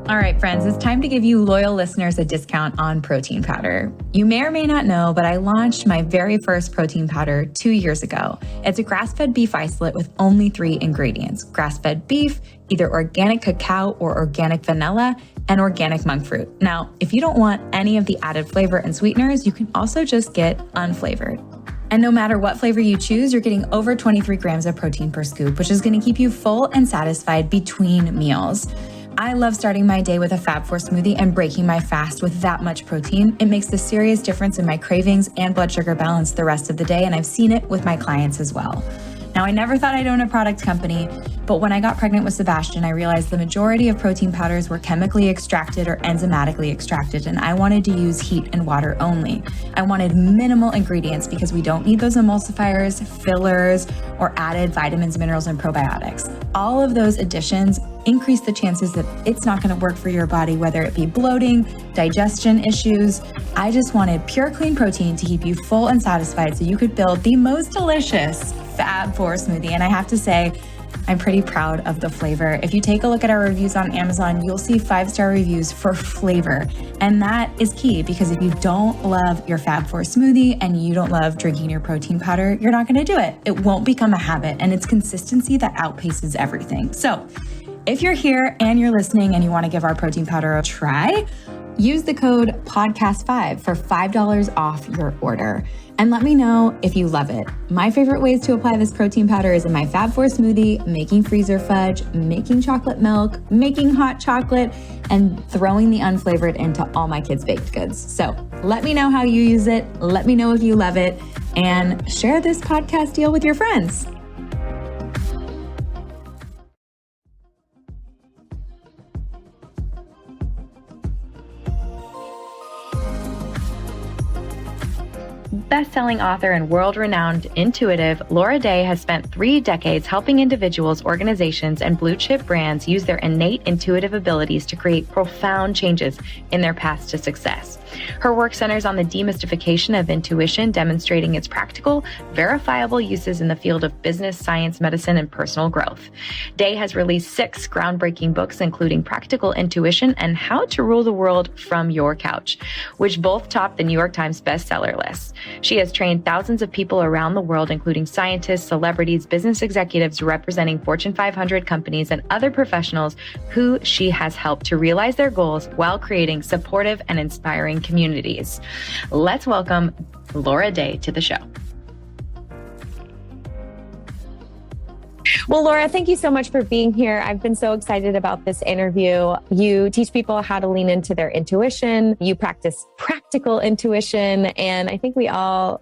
All right, friends, it's time to give you loyal listeners a discount on protein powder. You may or may not know, but I launched my very first protein powder 2 years ago. It's a grass-fed beef isolate with only 3 ingredients: grass-fed beef, either organic cacao or organic vanilla, and organic monk fruit. Now, if you don't want any of the added flavor and sweeteners, you can also just get unflavored. And no matter what flavor you choose, you're getting over 23 grams of protein per scoop, which is going to keep you full and satisfied between meals. I love starting my day with a Fab4 smoothie and breaking my fast with that much protein. It makes a serious difference in my cravings and blood sugar balance the rest of the day, and I've seen it with my clients as well. Now, I never thought I'd own a product company, but when I got pregnant with Sebastian, I realized the majority of protein powders were chemically extracted or enzymatically extracted, and I wanted to use heat and water only. I wanted minimal ingredients because we don't need those emulsifiers, fillers, or added vitamins, minerals, and probiotics. All of those additions increase the chances that it's not going to work for your body, whether it be bloating, digestion issues. I just wanted pure, clean protein to keep you full and satisfied so you could build the most delicious Fab4 smoothie. And I have to say, I'm pretty proud of the flavor. If you take a look at our reviews on Amazon, you'll see 5-star reviews for flavor. And that is key, because if you don't love your Fab4 smoothie and you don't love drinking your protein powder, you're not going to do it. It won't become a habit, and it's consistency that outpaces everything. So if you're here and you're listening and you want to give our protein powder a try, use the code podcast5 for $5 off your order. And let me know if you love it. My favorite ways to apply this protein powder is in my Fab4 smoothie, making freezer fudge, making chocolate milk, making hot chocolate, and throwing the unflavored into all my kids' baked goods. So let me know how you use it. Let me know if you love it, and share this podcast deal with your friends. Best-selling author and world-renowned intuitive Laura Day has spent 3 decades helping individuals, organizations, and blue-chip brands use their innate intuitive abilities to create profound changes in their paths to success. Her work centers on the demystification of intuition, demonstrating its practical, verifiable uses in the field of business, science, medicine, and personal growth. Day has released 6 groundbreaking books, including Practical Intuition and How to Rule the World from Your Couch, which both topped the New York Times bestseller list. She has trained thousands of people around the world, including scientists, celebrities, business executives representing Fortune 500 companies, and other professionals who she has helped to realize their goals while creating supportive and inspiring communities. Let's welcome Laura Day to the show. Well, Laura, thank you so much for being here. I've been so excited about this interview. You teach people how to lean into their intuition. You practice practical intuition. And I think we all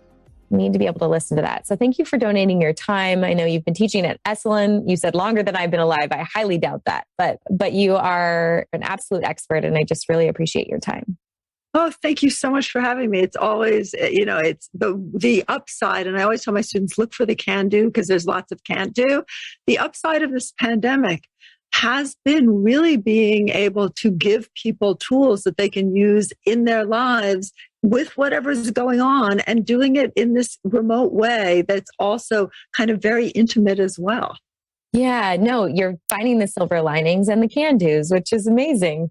need to be able to listen to that. So thank you for donating your time. I know you've been teaching at Esalen. You said longer than I've been alive. I highly doubt that. But you are an absolute expert, and I just really appreciate your time. Oh, thank you so much for having me. It's always, it's the upside. And I always tell my students, look for the can do, because there's lots of can't do. The upside of this pandemic has been really being able to give people tools that they can use in their lives with whatever's going on, and doing it in this remote way that's also kind of very intimate as well. Yeah, no, you're finding the silver linings and the can-dos, which is amazing.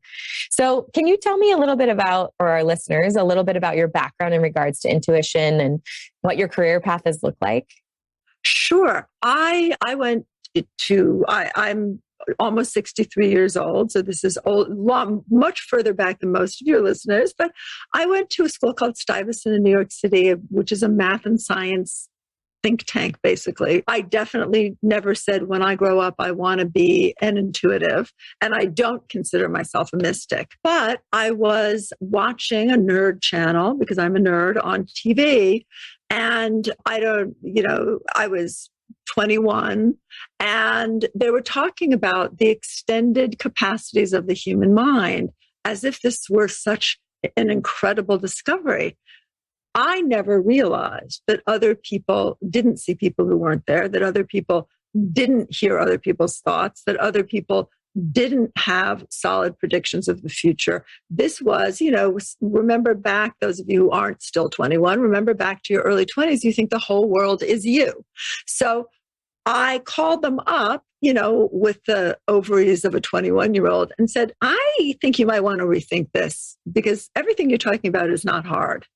So can you tell me a little bit about, for our listeners, a little bit about your background in regards to intuition and what your career path has looked like? Sure. I'm almost 63 years old, so this is much further back than most of your listeners, but I went to a school called Stuyvesant in New York City, which is a math and science think tank, basically. I definitely never said when I grow up, I want to be an intuitive, and I don't consider myself a mystic. But I was watching a nerd channel, because I'm a nerd, on TV, and I was 21, and they were talking about the extended capacities of the human mind, as if this were such an incredible discovery. I never realized that other people didn't see people who weren't there, that other people didn't hear other people's thoughts, that other people didn't have solid predictions of the future. This was, remember back, those of you who aren't still 21, remember back to your early 20s, you think the whole world is you. So I called them up, with the ovaries of a 21-year-old and said, I think you might want to rethink this because everything you're talking about is not hard.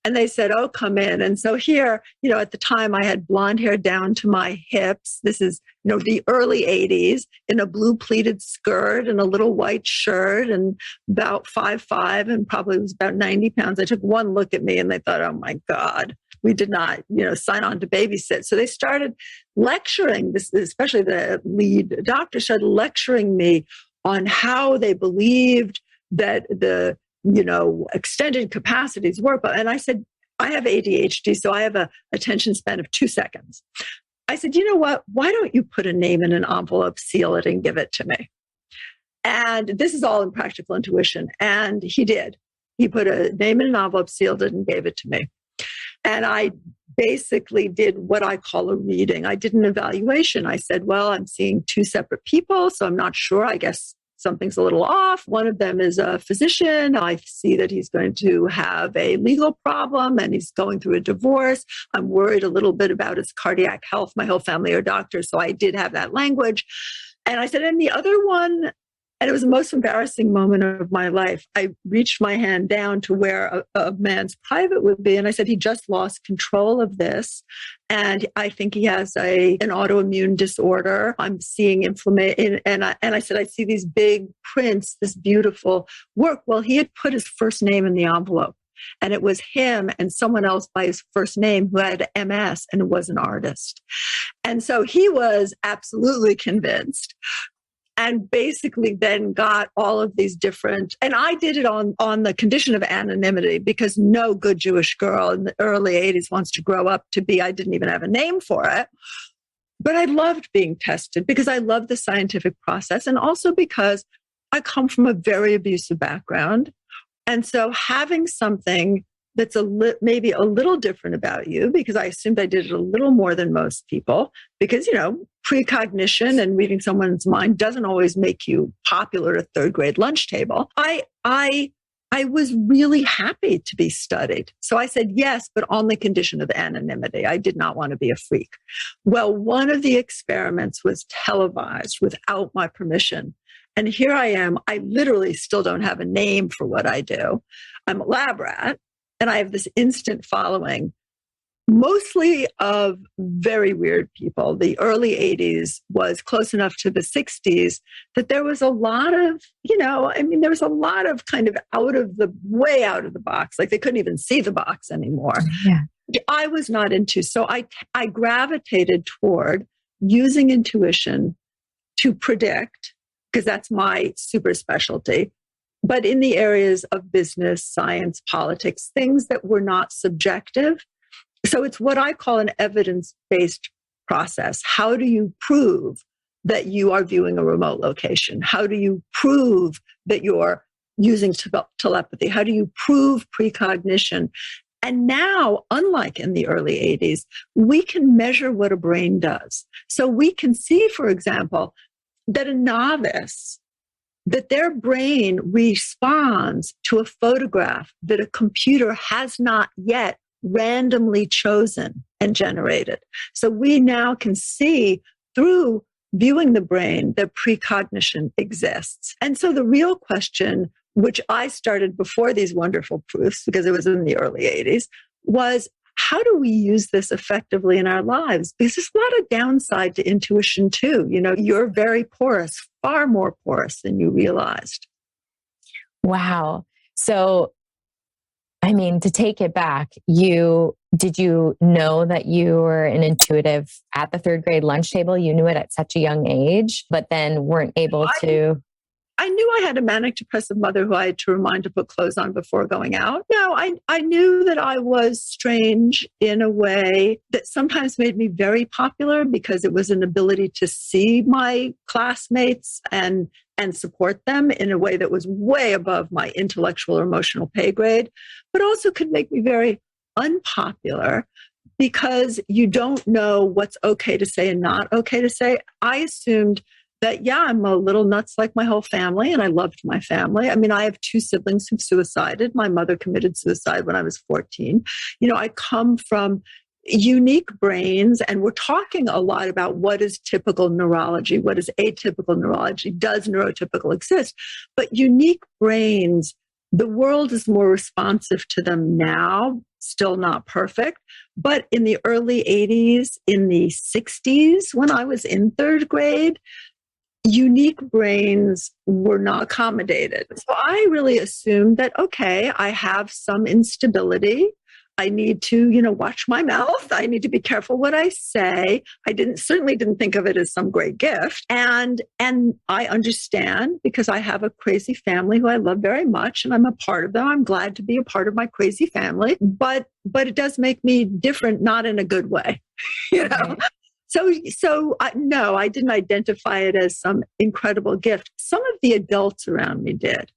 And they said, oh, come in. And so here, at the time I had blonde hair down to my hips. This is, the early 80s, in a blue pleated skirt and a little white shirt, and about 5'5" and probably was about 90 pounds. They took one look at me and they thought, oh my God, we did not, sign on to babysit. So they started lecturing, this, especially the lead doctor started lecturing me on how they believed that the extended capacities work. And I said, I have ADHD, so I have a attention span of 2 seconds. I said, you know what? Why don't you put a name in an envelope, seal it, and give it to me? And this is all in practical intuition. And he did. He put a name in an envelope, sealed it, and gave it to me. And I basically did what I call a reading. I did an evaluation. I said, well, I'm seeing 2 separate people, so I'm not sure. I guess something's a little off. One of them is a physician. I see that he's going to have a legal problem and he's going through a divorce. I'm worried a little bit about his cardiac health. My whole family are doctors, so I did have that language. And I said, and the other one, and it was the most embarrassing moment of my life. I reached my hand down to where a man's private would be. And I said, he just lost control of this. And I think he has an autoimmune disorder. I'm seeing inflammation. And I said, I see these big prints, this beautiful work. Well, he had put his first name in the envelope. And it was him and someone else by his first name who had MS and was an artist. And so he was absolutely convinced. And basically then got all of these different, and I did it on the condition of anonymity, because no good Jewish girl in the early 80s wants to grow up to be, I didn't even have a name for it. But I loved being tested because I love the scientific process, and also because I come from a very abusive background. And so having something that's maybe a little different about you, because I assumed I did it a little more than most people, because, precognition and reading someone's mind doesn't always make you popular at a third grade lunch table. I was really happy to be studied. So I said yes, but on the condition of anonymity. I did not want to be a freak. Well, one of the experiments was televised without my permission. And here I am. I literally still don't have a name for what I do. I'm a lab rat. And I have this instant following, mostly of very weird people. The early 80s was close enough to the 60s that there was a lot of, there was a lot of kind of way out of the box. Like they couldn't even see the box anymore. Yeah. I was not into. So I gravitated toward using intuition to predict, because that's my super specialty. But in the areas of business, science, politics, things that were not subjective. So it's what I call an evidence-based process. How do you prove that you are viewing a remote location? How do you prove that you're using telepathy? How do you prove precognition? And now, unlike in the early 80s, we can measure what a brain does. So we can see, for example, that a novice, that their brain responds to a photograph that a computer has not yet randomly chosen and generated. So we now can see through viewing the brain that precognition exists. And so the real question, which I started before these wonderful proofs, because it was in the early 80s, was how do we use this effectively in our lives? Because there's a lot of downside to intuition too. You're very porous, far more porous than you realized. Wow. So, to take it back, did you know that you were an intuitive at the third grade lunch table? You knew it at such a young age, but then weren't able to. I knew I had a manic depressive mother who I had to remind to put clothes on before going out. No, I knew that I was strange in a way that sometimes made me very popular, because it was an ability to see my classmates and support them in a way that was way above my intellectual or emotional pay grade, but also could make me very unpopular, because you don't know what's okay to say and not okay to say. I assumed that, I'm a little nuts like my whole family, and I loved my family. I have 2 siblings who've suicided. My mother committed suicide when I was 14. I come from unique brains, and we're talking a lot about what is typical neurology, what is atypical neurology, does neurotypical exist? But unique brains, the world is more responsive to them now, still not perfect. But in the early 80s, in the 60s, when I was in third grade, unique brains were not accommodated. So I really assumed that, okay, I have some instability. I need to, watch my mouth. I need to be careful what I say. I certainly didn't think of it as some great gift. And I understand because I have a crazy family who I love very much and I'm a part of them. I'm glad to be a part of my crazy family, but it does make me different, not in a good way, Right. No, I didn't identify it as some incredible gift. Some of the adults around me did.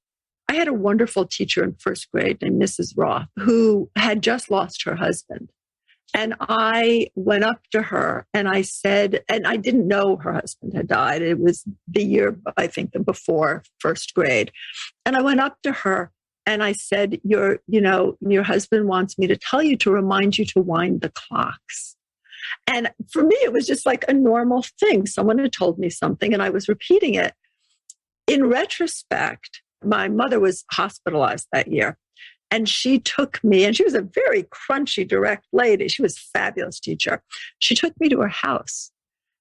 I had a wonderful teacher in first grade named Mrs. Roth, who had just lost her husband. And I went up to her and I said, and I didn't know her husband had died. It was the year, I think, before first grade. And I went up to her and I said, your husband wants me to tell you to remind you to wind the clocks. And for me, it was just like a normal thing. Someone had told me something and I was repeating it. In retrospect, my mother was hospitalized that year and she took me, and she was a very crunchy, direct lady. She was a fabulous teacher. She took me to her house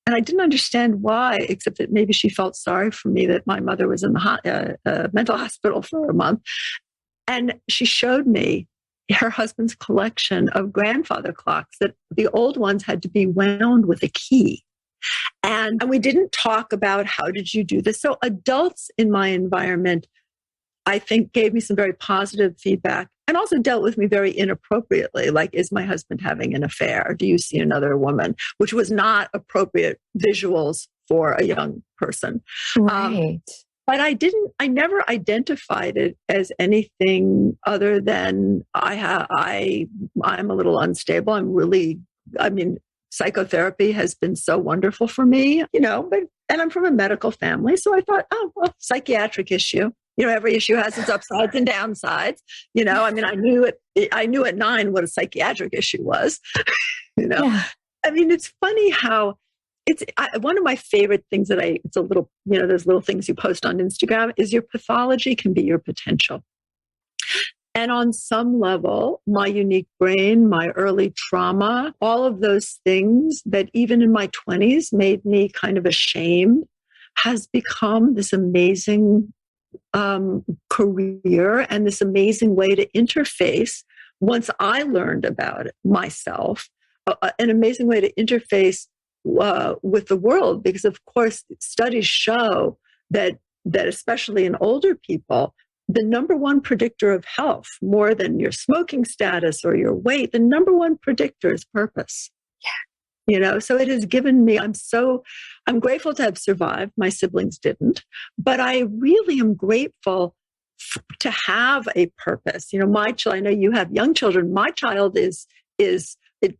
and I didn't understand why, except that maybe she felt sorry for me that my mother was in the mental hospital for a month. And she showed me her husband's collection of grandfather clocks that the old ones had to be wound with a key. And we didn't talk about how did you do this. So adults in my environment, I think, gave me some very positive feedback and also dealt with me very inappropriately. Like, is my husband having an affair? Do you see another woman? Which was not appropriate visuals for a young person. Right. But I never identified it as anything other than I'm a little unstable. Psychotherapy has been so wonderful for me, and I'm from a medical family. So I thought, oh, well, psychiatric issue. Every issue has its upsides and downsides. I knew at 9 what a psychiatric issue was. Yeah. It's funny how one of my favorite things it's a little, those little things you post on Instagram is your pathology can be your potential. And on some level, my unique brain, my early trauma, all of those things that even in my 20s made me kind of ashamed has become this amazing career and this amazing way to interface. Once I learned about it myself, an amazing way to interface with the world, because of course studies show that especially in older people, the number one predictor of health, more than your smoking status or your weight, the number one predictor is purpose. So it has given me, I'm grateful to have survived. My siblings didn't, but I really am grateful to have a purpose. I know you have young children. My child is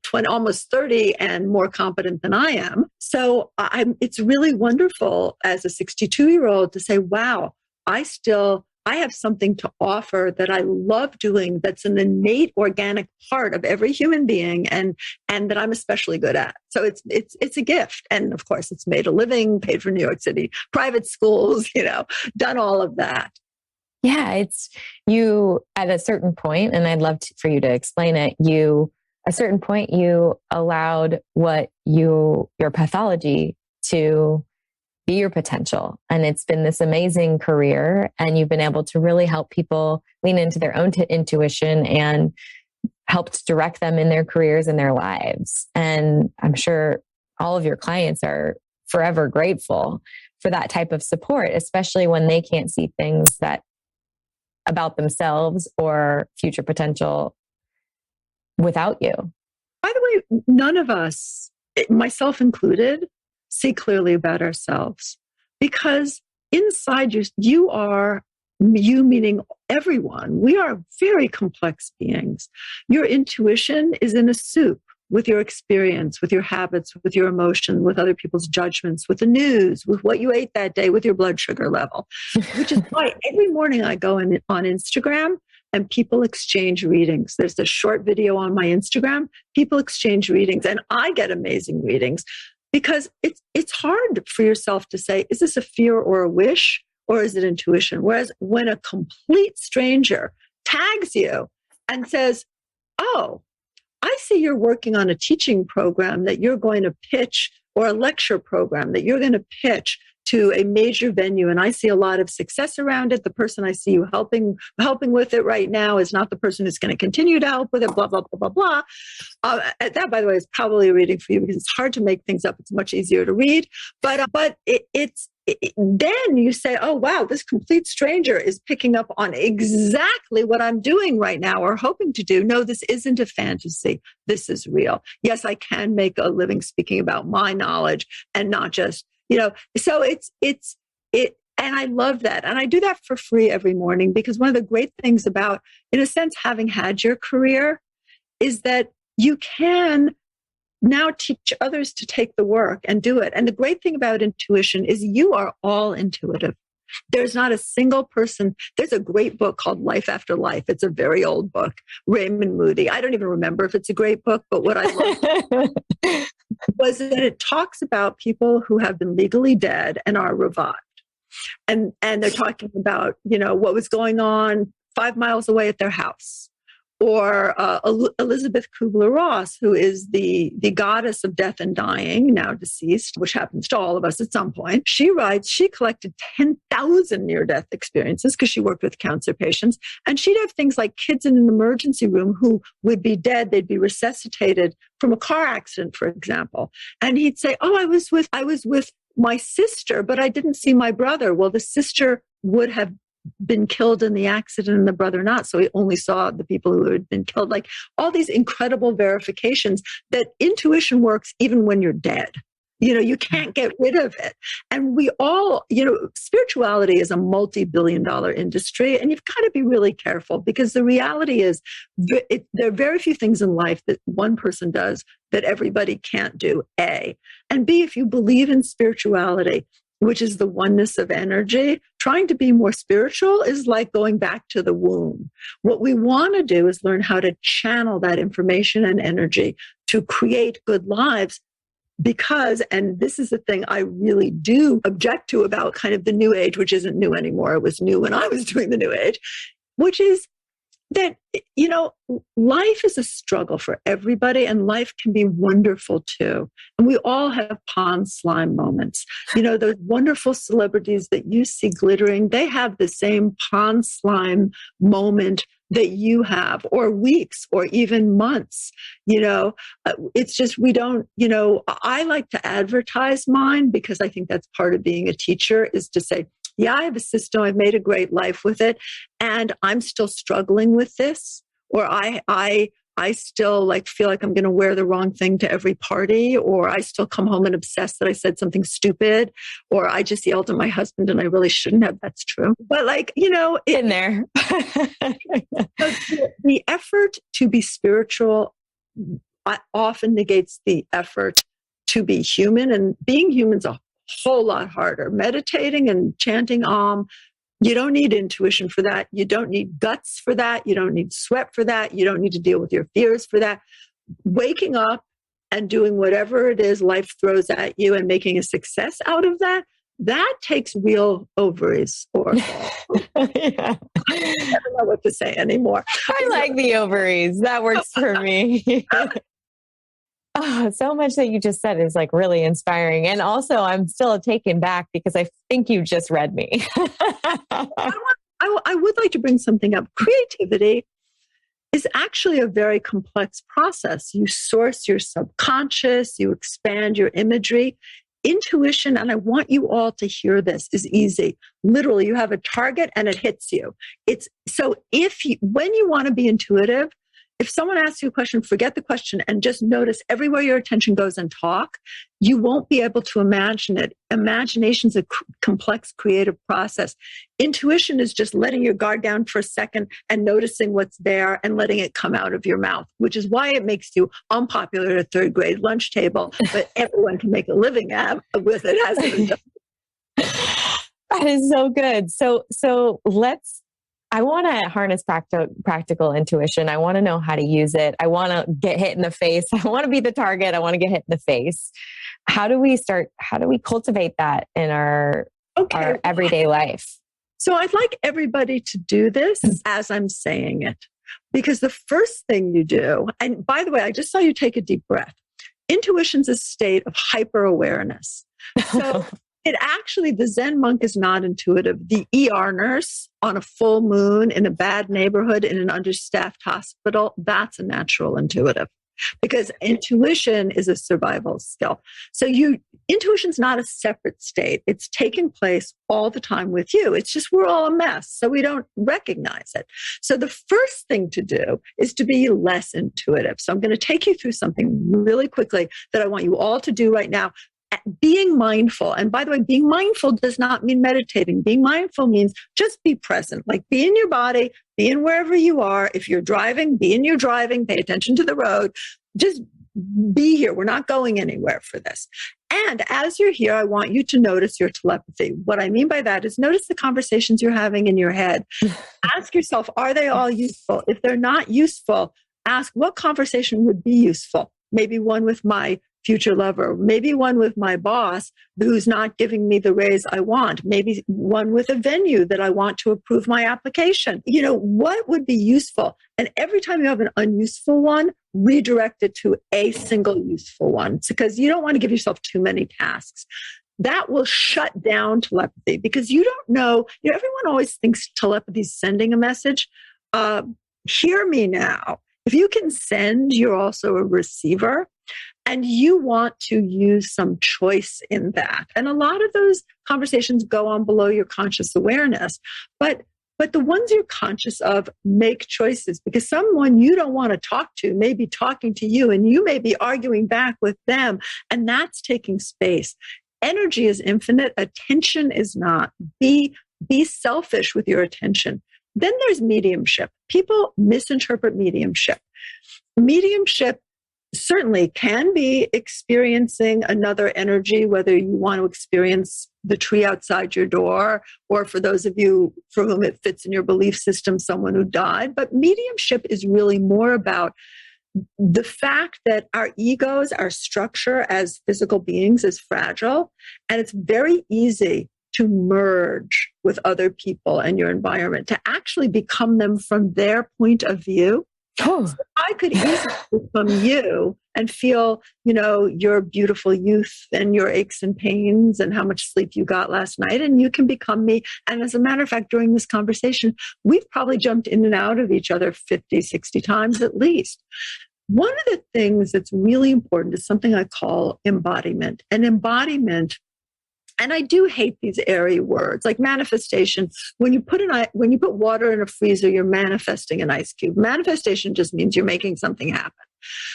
20, almost 30 and more competent than I am. So it's really wonderful as a 62-year-old to say, wow, I have something to offer that I love doing that's an innate organic part of every human being and that I'm especially good at. So it's a gift. And of course it's made a living, paid for New York City private schools, done all of that. Yeah, it's you at a certain point, and I'd love for you to explain it. At a certain point, you allowed your pathology to be your potential. And it's been this amazing career. And you've been able to really help people lean into their own intuition and helped direct them in their careers and their lives. And I'm sure all of your clients are forever grateful for that type of support, especially when they can't see things about themselves or future potential without you. By the way, none of us, myself included, see clearly about ourselves, because inside you meaning everyone, we are very complex beings. Your intuition is in a soup with your experience, with your habits, with your emotion, with other people's judgments, with the news, with what you ate that day, with your blood sugar level, which is why every morning I go on Instagram and people exchange readings. There's a short video on my Instagram. People exchange readings, and I get amazing readings because it's hard for yourself to say, is this a fear or a wish, or is it intuition? Whereas when a complete stranger tags you and says, oh, I see you're working on a teaching program that you're going to pitch, or a lecture program that you're going to pitch to a major venue, and I see a lot of success around it. The person I see you helping with it right now is not the person who's going to continue to help with it, blah, blah, blah, blah, blah. That, by the way, is probably a reading for you because it's hard to make things up. It's much easier to read. But then you say, oh, wow, this complete stranger is picking up on exactly what I'm doing right now or hoping to do. No, this isn't a fantasy. This is real. Yes, I can make a living speaking about my knowledge and not just, so and I love that. And I do that for free every morning because one of the great things about, in a sense, having had your career is that you can now teach others to take the work and do it. And the great thing about intuition is you are all intuitive. There's not a single person. There's a great book called Life After Life. It's a very old book. Raymond Moody. I don't even remember if it's a great book, but what I love was that it talks about people who have been legally dead and are revived. And they're talking about, what was going on 5 miles away at their house. Or Elizabeth Kubler-Ross, who is the goddess of death and dying, now deceased, which happens to all of us at some point. She writes, she collected 10,000 near-death experiences because she worked with cancer patients. And she'd have things like kids in an emergency room who would be dead. They'd be resuscitated from a car accident, for example. And he'd say, oh, I was with my sister, but I didn't see my brother. Well, the sister would have been killed in the accident and the brother not. So he only saw the people who had been killed. Like all these incredible verifications that intuition works even when you're dead. You can't get rid of it. And we all, spirituality is a multi-billion-dollar industry, and you've got to be really careful because the reality is there are very few things in life that one person does that everybody can't do, A. And B, if you believe in spirituality, which is the oneness of energy, trying to be more spiritual is like going back to the womb. What we want to do is learn how to channel that information and energy to create good lives because, and this is the thing I really do object to about kind of the new age, which isn't new anymore. It was new when I was doing the new age, which is that, life is a struggle for everybody and life can be wonderful too. And we all have pond slime moments. Those wonderful celebrities that you see glittering, they have the same pond slime moment that you have, or weeks, or even months. It's just, we don't, I like to advertise mine because I think that's part of being a teacher is to say, yeah, I have a system. I've made a great life with it. And I'm still struggling with this. Or I still feel like I'm going to wear the wrong thing to every party. Or I still come home and obsess that I said something stupid. Or I just yelled at my husband and I really shouldn't have. That's true. But in there. The effort to be spiritual often negates the effort to be human. And being human's a whole lot harder. Meditating and chanting Om, you don't need intuition for that. You don't need guts for that. You don't need sweat for that. You don't need to deal with your fears for that. Waking up and doing whatever it is life throws at you and making a success out of that, that takes real ovaries. Or I don't know what to say anymore. I like the ovaries. That works for me. Oh, so much that you just said is really inspiring. And also I'm still taken back because I think you just read me. I would like to bring something up. Creativity is actually a very complex process. You source your subconscious, you expand your imagery. Intuition, and I want you all to hear this, is easy. Literally, you have a target and it hits you. When you want to be intuitive, if someone asks you a question, forget the question and just notice everywhere your attention goes and talk. You won't be able to imagine it. Imagination's a complex creative process. Intuition is just letting your guard down for a second and noticing what's there and letting it come out of your mouth, which is why it makes you unpopular at a third grade lunch table, but everyone can make a living with it. Hasn't been done. That is so good. So let's I want to harness practical intuition. I want to know how to use it. I want to get hit in the face. I want to be the target. I want to get hit in the face. How do we cultivate that in our everyday life? So I'd like everybody to do this as I'm saying it, because the first thing you do, and by the way, I just saw you take a deep breath. Intuition's a state of hyper awareness. So the Zen monk is not intuitive. The ER nurse on a full moon in a bad neighborhood in an understaffed hospital, that's a natural intuitive, because intuition is a survival skill. So intuition's not a separate state. It's taking place all the time with you. It's just we're all a mess, so we don't recognize it. So the first thing to do is to be less intuitive. So I'm going to take you through something really quickly that I want you all to do right now. Being mindful. And by the way, being mindful does not mean meditating. Being mindful means just be present, like be in your body, be in wherever you are. If you're driving, be in your driving, pay attention to the road, just be here. We're not going anywhere for this. And as you're here, I want you to notice your telepathy. What I mean by that is notice the conversations you're having in your head. Ask yourself, are they all useful? If they're not useful, ask what conversation would be useful. Maybe one with my future lover, maybe one with my boss who's not giving me the raise I want, maybe one with a venue that I want to approve my application. What would be useful? And every time you have an unuseful one, redirect it to a single useful one, because you don't want to give yourself too many tasks. That will shut down telepathy, because you don't know, everyone always thinks telepathy is sending a message. Hear me now. If you can send, you're also a receiver. And you want to use some choice in that. And a lot of those conversations go on below your conscious awareness. But the ones you're conscious of, make choices, because someone you don't want to talk to may be talking to you and you may be arguing back with them. And that's taking space. Energy is infinite. Attention is not. Be selfish with your attention. Then there's mediumship. People misinterpret mediumship. Mediumship certainly can be experiencing another energy, whether you want to experience the tree outside your door, or for those of you for whom it fits in your belief system, someone who died. But mediumship is really more about the fact that our egos, our structure as physical beings is fragile, and it's very easy to merge with other people and your environment, to actually become them from their point of view. So I could easily become you and feel, your beautiful youth and your aches and pains and how much sleep you got last night. And you can become me. And as a matter of fact, during this conversation, we've probably jumped in and out of each other 50, 60 times at least. One of the things that's really important is something I call embodiment. And embodiment, and I do hate these airy words like manifestation. When you put water in a freezer, you're manifesting an ice cube. Manifestation just means you're making something happen.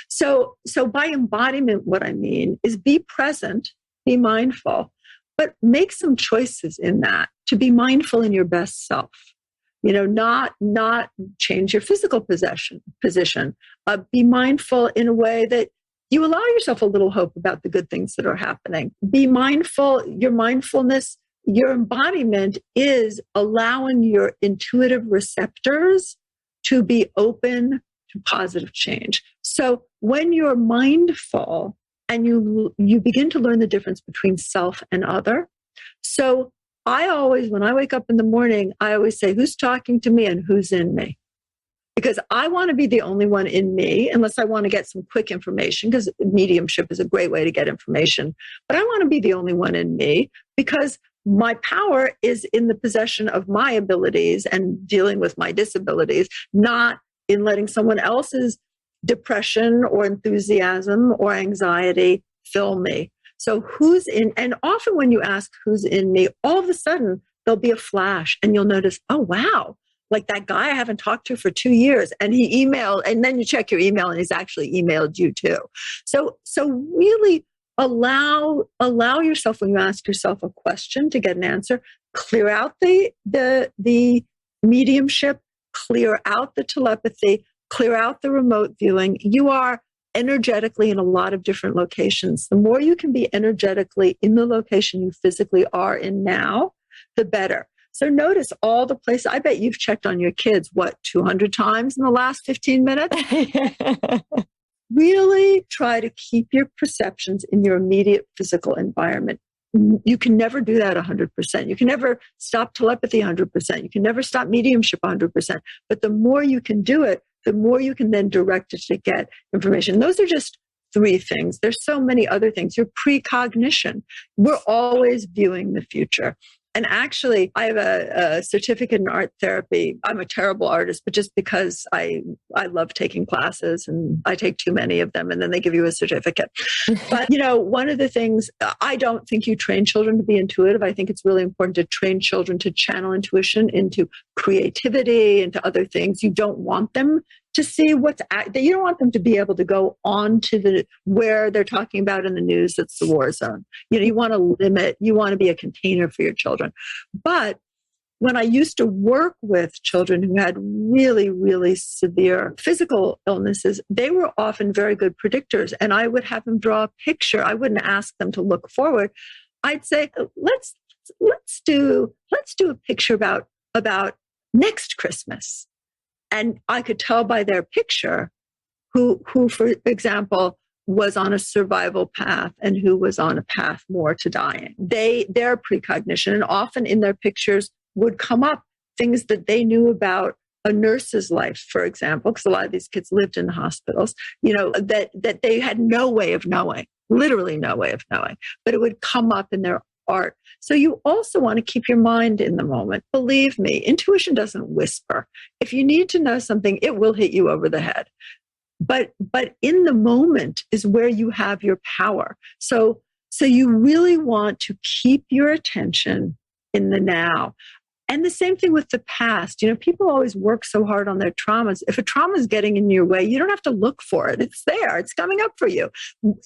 So by embodiment, what I mean is be present, be mindful, but make some choices in that to be mindful in your best self. Not change your physical position. Be mindful in a way that you allow yourself a little hope about the good things that are happening. Be mindful. Your mindfulness, your embodiment is allowing your intuitive receptors to be open to positive change. So when you're mindful and you begin to learn the difference between self and other. So when I wake up in the morning, I always say, who's talking to me and who's in me? Because I want to be the only one in me, unless I want to get some quick information, because mediumship is a great way to get information. But I want to be the only one in me, because my power is in the possession of my abilities and dealing with my disabilities, not in letting someone else's depression or enthusiasm or anxiety fill me. So who's in, and often when you ask who's in me, all of a sudden there'll be a flash and you'll notice, oh, wow. Like that guy I haven't talked to for 2 years, and he emailed, and then you check your email and he's actually emailed you too. So really allow yourself, when you ask yourself a question, to get an answer. Clear out the mediumship, clear out the telepathy, clear out the remote viewing. You are energetically in a lot of different locations. The more you can be energetically in the location you physically are in now, the better. So notice all the places. I bet you've checked on your kids, 200 times in the last 15 minutes? Really try to keep your perceptions in your immediate physical environment. You can never do that 100%. You can never stop telepathy 100%. You can never stop mediumship 100%. But the more you can do it, the more you can then direct it to get information. Those are just 3 things. There's so many other things. Your precognition. We're always viewing the future. And actually, I have a certificate in art therapy. I'm a terrible artist, but just because I love taking classes, and I take too many of them, and then they give you a certificate. But, one of the things, I don't think you train children to be intuitive. I think it's really important to train children to channel intuition into creativity, into other things. You don't want them to see you don't want them to be able to go on to where they're talking about in the news that's the war zone. You want to limit, you want to be a container for your children. But when I used to work with children who had really, really severe physical illnesses, they were often very good predictors. And I would have them draw a picture. I wouldn't ask them to look forward. I'd say, let's do a picture about next Christmas. And I could tell by their picture who, for example, was on a survival path and who was on a path more to dying. Their precognition, and often in their pictures would come up things that they knew about a nurse's life, for example, because a lot of these kids lived in the hospitals, that they had no way of knowing, literally no way of knowing, but it would come up in their art. So you also want to keep your mind in the moment. Believe me, intuition doesn't whisper. If you need to know something, it will hit you over the head. But in the moment is where you have your power. So you really want to keep your attention in the now. And the same thing with the past. People always work so hard on their traumas. If a trauma is getting in your way, you don't have to look for it. It's there. It's coming up for you.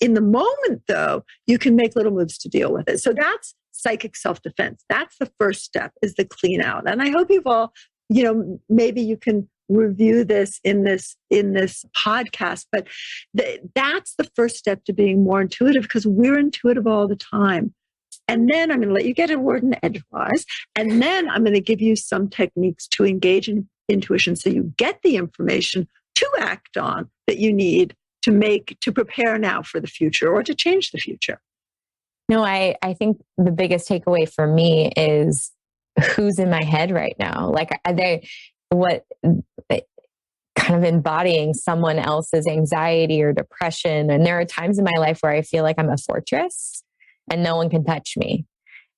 In the moment, though, you can make little moves to deal with it. So that's psychic self-defense. That's the first step, is the clean out. And I hope you've all, maybe you can review this in this podcast, but that's the first step to being more intuitive, because we're intuitive all the time. And then I'm going to let you get a word in edgewise. And then I'm going to give you some techniques to engage in intuition so you get the information to act on that you need to prepare now for the future or to change the future. No, I think the biggest takeaway for me is who's in my head right now. Like kind of embodying someone else's anxiety or depression. And there are times in my life where I feel like I'm a fortress and no one can touch me.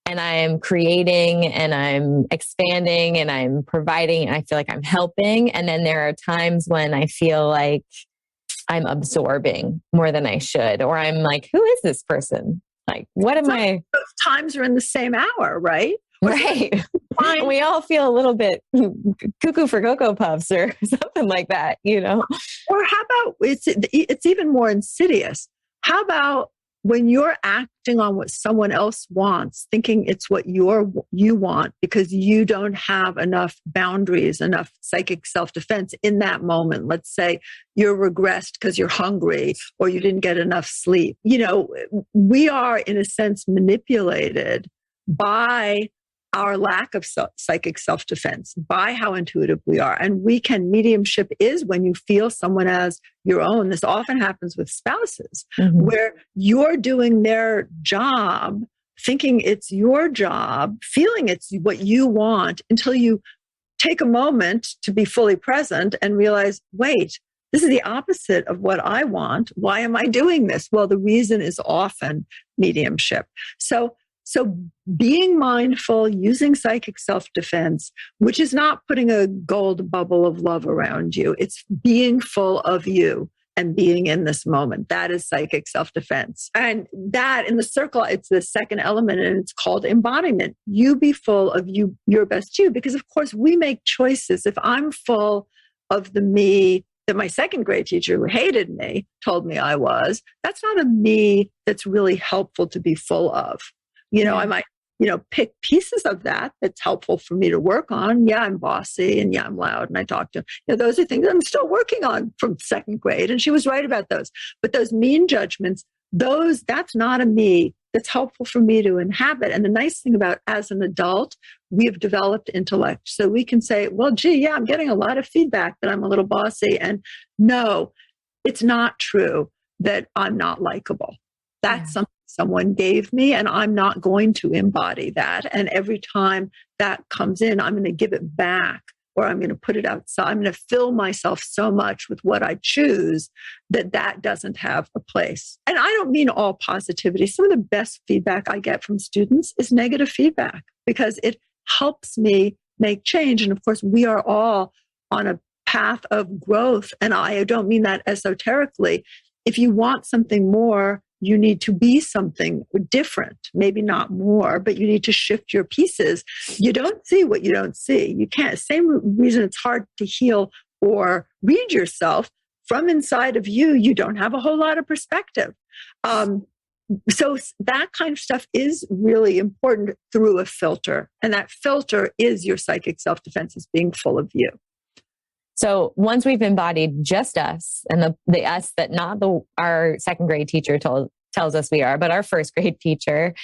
And I'm creating and I'm expanding and I'm providing and I feel like I'm helping. And then there are times when I feel like I'm absorbing more than I should, or I'm like, who is this person? Like, what am I? Those times are in the same hour, right? Right. We all feel a little bit cuckoo for Cocoa Puffs or something like that, Or how about, it's even more insidious. How about when you're acting on what someone else wants, thinking it's what you want because you don't have enough boundaries, enough psychic self-defense in that moment. Let's say you're regressed because you're hungry or you didn't get enough sleep. We are in a sense manipulated by our lack of psychic self-defense, by how intuitive we are. And mediumship is when you feel someone as your own. This often happens with spouses, where you're doing their job, thinking it's your job, feeling it's what you want, until you take a moment to be fully present and realize, wait, this is the opposite of what I want. Why am I doing this? Well, the reason is often mediumship. So being mindful, using psychic self-defense, which is not putting a gold bubble of love around you. It's being full of you and being in this moment. That is psychic self-defense. And that in the circle, it's the second element, and it's called embodiment. You be full of you, your best you, because of course we make choices. If I'm full of the me that my second grade teacher who hated me told me I was, that's not a me that's really helpful to be full of. I might, pick pieces of that's helpful for me to work on. Yeah, I'm bossy and yeah, I'm loud and I talk to, those are things I'm still working on from second grade. And she was right about those. But those mean judgments, that's not a me that's helpful for me to inhabit. And the nice thing about as an adult, we have developed intellect. So we can say, well, gee, yeah, I'm getting a lot of feedback that I'm a little bossy. And no, it's not true that I'm not likable. That's something someone gave me, and I'm not going to embody that. And every time that comes in, I'm going to give it back, or I'm going to put it outside. I'm going to fill myself so much with what I choose that doesn't have a place. And I don't mean all positivity. Some of the best feedback I get from students is negative feedback, because it helps me make change. And of course, we are all on a path of growth. And I don't mean that esoterically. If you want something more, you need to be something different, maybe not more, but you need to shift your pieces. You don't see what you don't see. You can't. Same reason it's hard to heal or read yourself from inside of you. You don't have a whole lot of perspective. So that kind of stuff is really important through a filter. And that filter is your psychic self-defense, is being full of you. So once we've embodied just us, and the us that not our second grade teacher tells us we are, but our first grade teacher,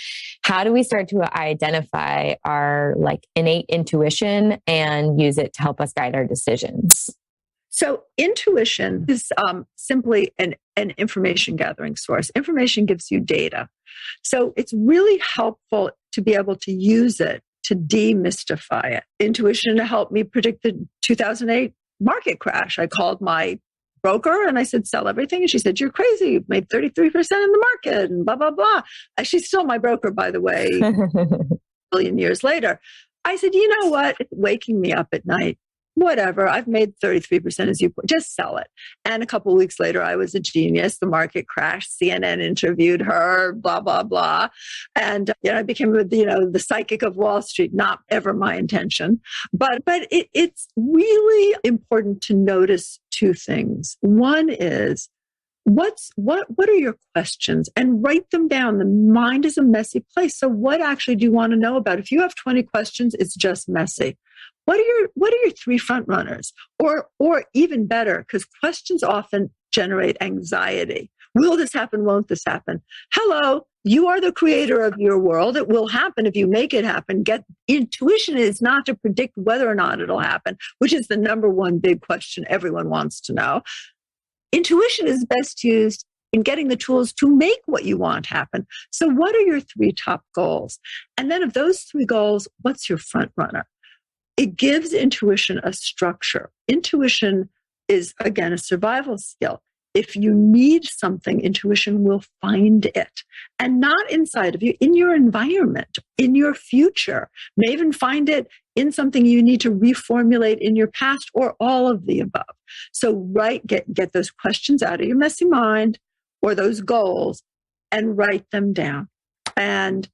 how do we start to identify our innate intuition and use it to help us guide our decisions? So intuition is simply an information gathering source. Information gives you data. So it's really helpful to be able to use it to demystify it. Intuition helped me predict the 2008 market crash. I called my broker and I said, sell everything. And she said, you're crazy. You've made 33% in the market and blah, blah, blah. And she's still my broker, by the way, a million years later. I said, you know what? It's waking me up at night. Whatever. I've made 33% as you put. Just sell it. And a couple of weeks later, I was a genius. The market crashed. CNN interviewed her, blah, blah, blah. And I became, the psychic of Wall Street. Not ever my intention. But it's really important to notice two things. One is, what are your questions, and write them down. The mind is a messy place. So what actually do you want to know about? If you have 20 questions, it's just messy. What are your three front runners? Or even better, because questions often generate anxiety. Will this happen? Won't this happen? Hello, you are the creator of your world. It will happen if you make it happen. Intuition is not to predict whether or not it'll happen, which is the number one big question everyone wants to know. Intuition is best used in getting the tools to make what you want happen. So what are your three top goals? And then of those three goals, what's your front runner? It gives intuition a structure. Intuition is, again, a survival skill. If you need something, intuition will find it. And not inside of you, in your environment, in your future. May even find it in something you need to reformulate in your past, or all of the above. So get those questions out of your messy mind, or those goals, and write them down. And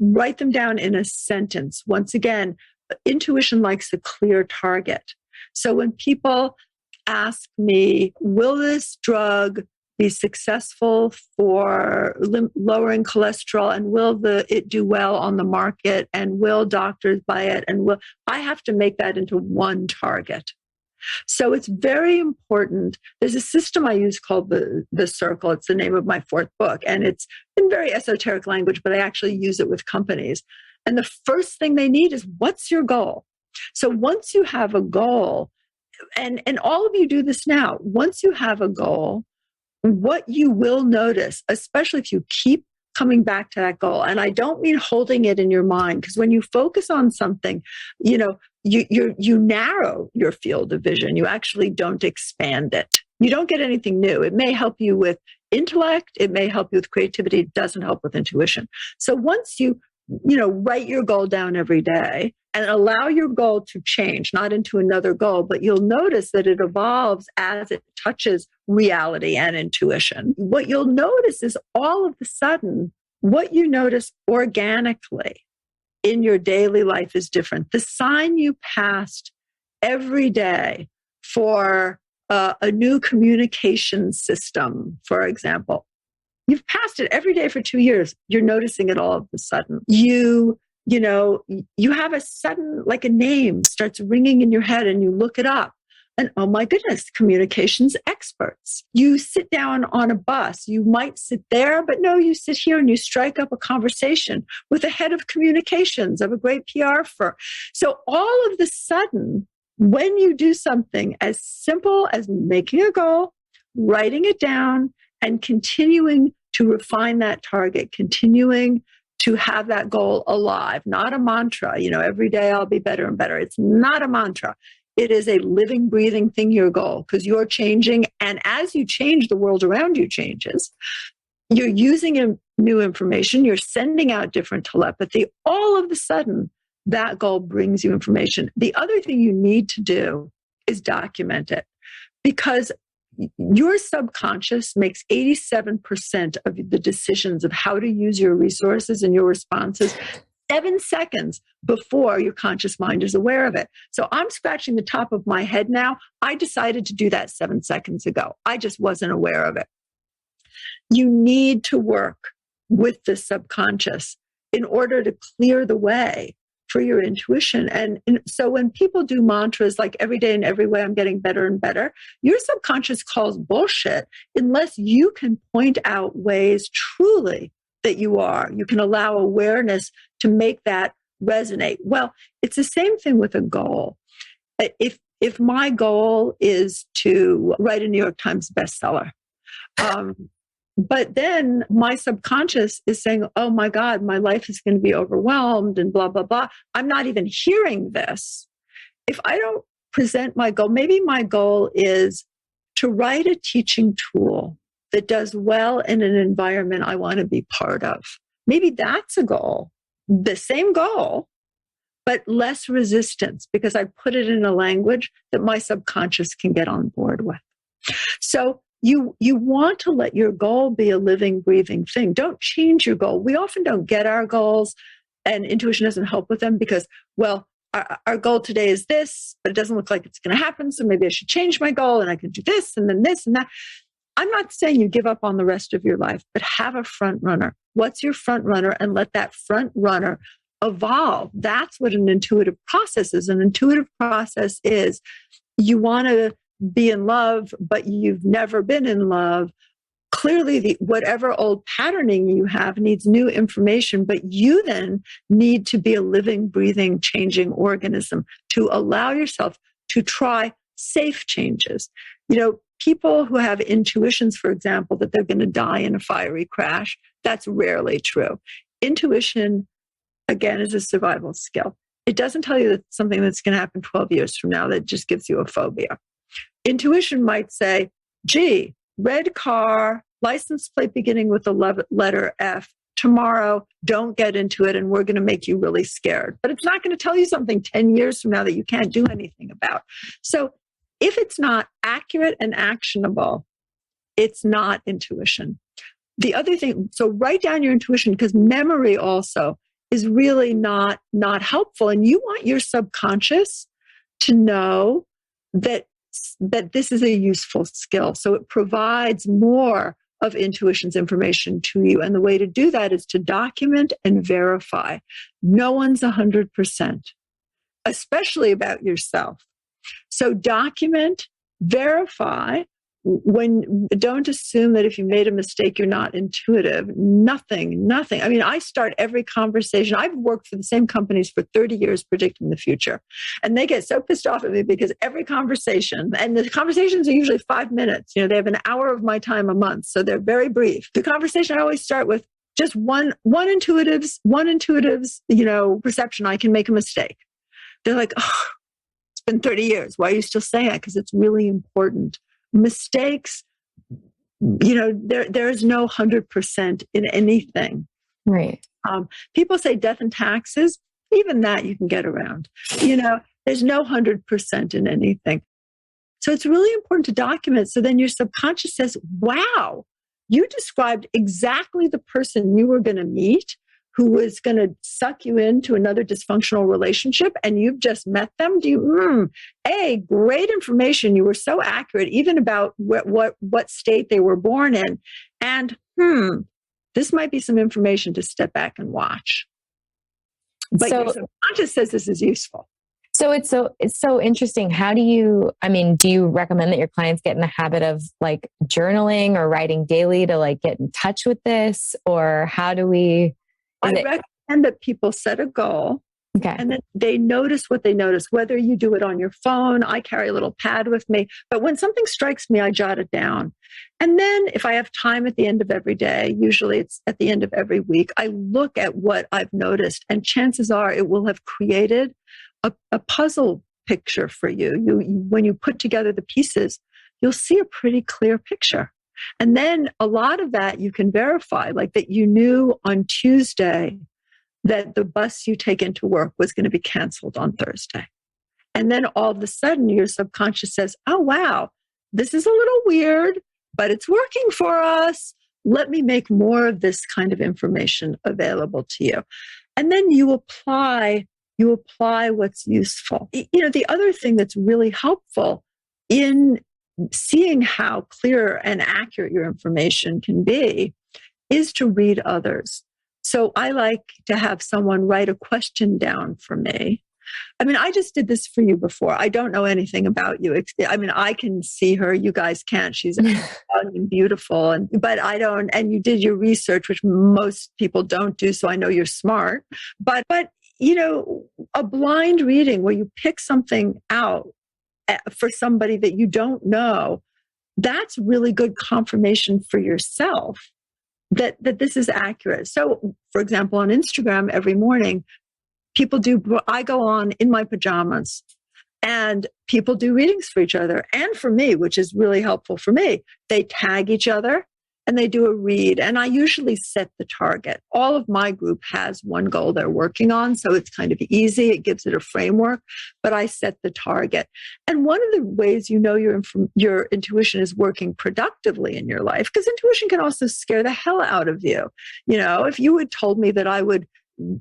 write them down in a sentence. Once again, intuition likes a clear target. So when people ask me, will this drug be successful for lowering cholesterol, and will it do well on the market, and will doctors buy it, and I have to make that into one target. So it's very important. There's a system I use called the circle. It's the name of my fourth book, and it's in very esoteric language, but I actually use it with companies. And the first thing they need is, what's your goal? So once you have a goal, and all of you do this now, once you have a goal, what you will notice, especially if you keep coming back to that goal, and I don't mean holding it in your mind, because when you focus on something, you narrow your field of vision. You actually don't expand it. You don't get anything new. It may help you with intellect. It may help you with creativity. It doesn't help with intuition. So once you write your goal down every day and allow your goal to change, not into another goal, but you'll notice that it evolves as it touches reality and intuition. What you'll notice is, all of a sudden, what you notice organically in your daily life is different. The sign you passed every day for a new communication system, for example, you've passed it every day for 2 years. You're noticing it all of a sudden. You have a sudden, like a name starts ringing in your head, and you look it up. and oh my goodness, communications experts. You sit down on a bus, you might sit there, but no, you sit here and you strike up a conversation with the head of communications of a great PR firm. So all of the sudden, when you do something as simple as making a goal, writing it down, and continuing to refine that target, continuing to have that goal alive, not a mantra, every day I'll be better and better. It's not a mantra. It is a living, breathing thing, your goal, because you're changing. And as you change, the world around you changes. You're using new information. You're sending out different telepathy. All of a sudden, that goal brings you information. The other thing you need to do is document it, because your subconscious makes 87% of the decisions of how to use your resources and your responses 7 seconds before your conscious mind is aware of it. So I'm scratching the top of my head now. I decided to do that 7 seconds ago. I just wasn't aware of it. You need to work with the subconscious in order to clear the way for your intuition. And so when people do mantras like every day and every way I'm getting better and better, your subconscious calls bullshit unless you can point out ways truly that you are. You can allow awareness to make that resonate. Well, it's the same thing with a goal. If my goal is to write a New York Times bestseller, but then my subconscious is saying, oh my God, my life is going to be overwhelmed and blah, blah, blah. I'm not even hearing this. If I don't present my goal, maybe my goal is to write a teaching tool that does well in an environment I want to be part of. Maybe that's a goal, the same goal, but less resistance because I put it in a language that my subconscious can get on board with. So you want to let your goal be a living, breathing thing. Don't change your goal. We often don't get our goals and intuition doesn't help with them because, well, our goal today is this, but it doesn't look like it's going to happen. So maybe I should change my goal and I can do this and then this and that. I'm not saying you give up on the rest of your life, but have a front runner. What's your front runner? And let that front runner evolve. That's what an intuitive process is. An intuitive process is you want to be in love, but you've never been in love. Clearly, whatever old patterning you have needs new information, but you then need to be a living, breathing, changing organism to allow yourself to try safe changes. People who have intuitions, for example, that they're going to die in a fiery crash, that's rarely true. Intuition, again, is a survival skill. It doesn't tell you that something that's going to happen 12 years from now that just gives you a phobia. Intuition might say, gee, red car, license plate beginning with the letter F. Tomorrow, don't get into it and we're going to make you really scared. But it's not going to tell you something 10 years from now that you can't do anything about. So if it's not accurate and actionable, it's not intuition. The other thing, so write down your intuition because memory also is really not helpful. And you want your subconscious to know that this is a useful skill. So it provides more of intuition's information to you. And the way to do that is to document and verify. No one's 100%, especially about yourself. So document, verify. Don't assume that if you made a mistake, you're not intuitive. Nothing. I mean, I start every conversation. I've worked for the same companies for 30 years predicting the future. And they get so pissed off at me because every conversation, and the conversations are usually 5 minutes. They have an hour of my time a month. So they're very brief. The conversation I always start with just one intuitive's, perception I can make a mistake. They're like, oh, it's been 30 years. Why are you still saying that? Because it's really important. Mistakes, there is no 100% in anything. Right. People say death and taxes, even that you can get around. There's no 100% in anything. So it's really important to document. So then your subconscious says, wow, you described exactly the person you were going to meet who was going to suck you into another dysfunctional relationship, and you've just met them. Great information. You were so accurate, even about what state they were born in. And this might be some information to step back and watch. But your subconscious says this is useful. So it's so interesting. How do you, do you recommend that your clients get in the habit of like journaling or writing daily to like get in touch with this? Or how do we? I recommend that people set a goal. Okay. And then they notice what they notice, whether you do it on your phone. I carry a little pad with me, but when something strikes me, I jot it down. And then if I have time at the end of every day, usually it's at the end of every week, I look at what I've noticed, and chances are it will have created a puzzle picture for you. When you put together the pieces, you'll see a pretty clear picture. And then a lot of that you can verify, like that you knew on Tuesday that the bus you take into work was going to be canceled on Thursday. And then all of a sudden your subconscious says, oh, wow, this is a little weird, but it's working for us. Let me make more of this kind of information available to you. And then you apply what's useful. The other thing that's really helpful in seeing how clear and accurate your information can be is to read others. So I like to have someone write a question down for me. I just did this for you before. I don't know anything about you. I can see her. You guys can't. She's young and beautiful. But I don't. And you did your research, which most people don't do. So I know you're smart. But a blind reading where you pick something out for somebody that you don't know, that's really good confirmation for yourself that this is accurate. So, for example, on Instagram every morning, I go on in my pajamas and people do readings for each other and for me, which is really helpful for me. They tag each other and they do a read. And I usually set the target. All of my group has one goal they're working on. So it's kind of easy. It gives it a framework, but I set the target. And one of the ways your intuition is working productively in your life, because intuition can also scare the hell out of you. If you had told me that I would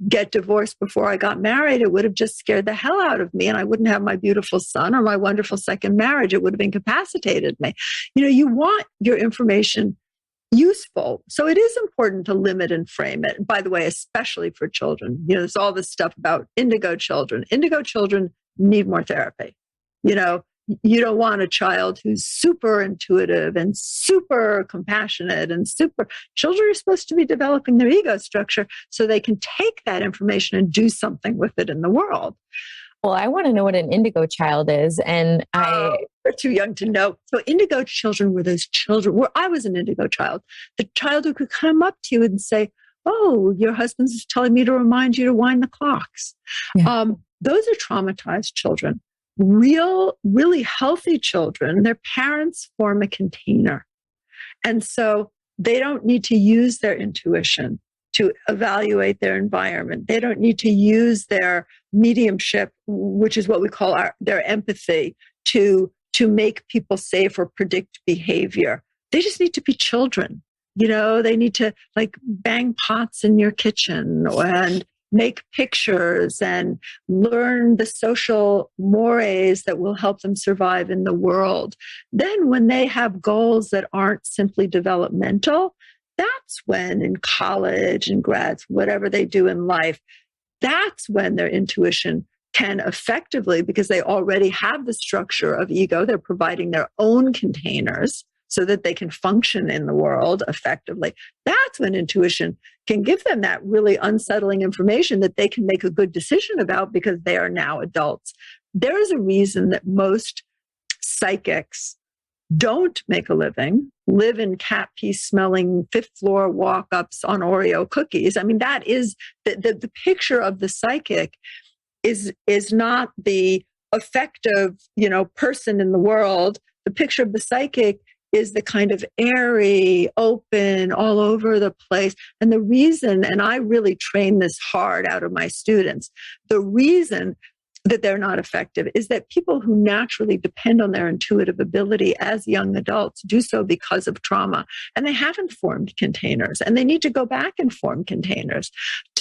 get divorced before I got married, it would have just scared the hell out of me. And I wouldn't have my beautiful son or my wonderful second marriage. It would have incapacitated me. You want your information useful. So it is important to limit and frame it. By the way, especially for children, there's all this stuff about indigo children. Indigo children need more therapy. You don't want a child who's super intuitive and super compassionate and children are supposed to be developing their ego structure so they can take that information and do something with it in the world. Well, I want to know what an indigo child is. And We're too young to know. So indigo children were those children where I was an indigo child, the child who could come up to you and say, oh, your husband's telling me to remind you to wind the clocks. Yeah. Those are traumatized children. Really healthy children, their parents form a container. And so they don't need to use their intuition to evaluate their environment. They don't need to use their mediumship, which is what we call their empathy, to make people safe or predict behavior. They just need to be children. They need to like bang pots in your kitchen and make pictures and learn the social mores that will help them survive in the world. Then when they have goals that aren't simply developmental, that's when in college and grads, whatever they do in life, that's when their intuition can effectively, because they already have the structure of ego, they're providing their own containers so that they can function in the world effectively. That's when intuition can give them that really unsettling information that they can make a good decision about because they are now adults. There is a reason that most psychics don't make a living, live in cat pee smelling fifth floor walk-ups on Oreo cookies. That is the picture of the psychic is not the effective, person in the world. The picture of the psychic is the kind of airy, open, all over the place. And the reason, and I really train this hard out of my students, the reason that they're not effective is that people who naturally depend on their intuitive ability as young adults do so because of trauma, and they haven't formed containers, and they need to go back and form containers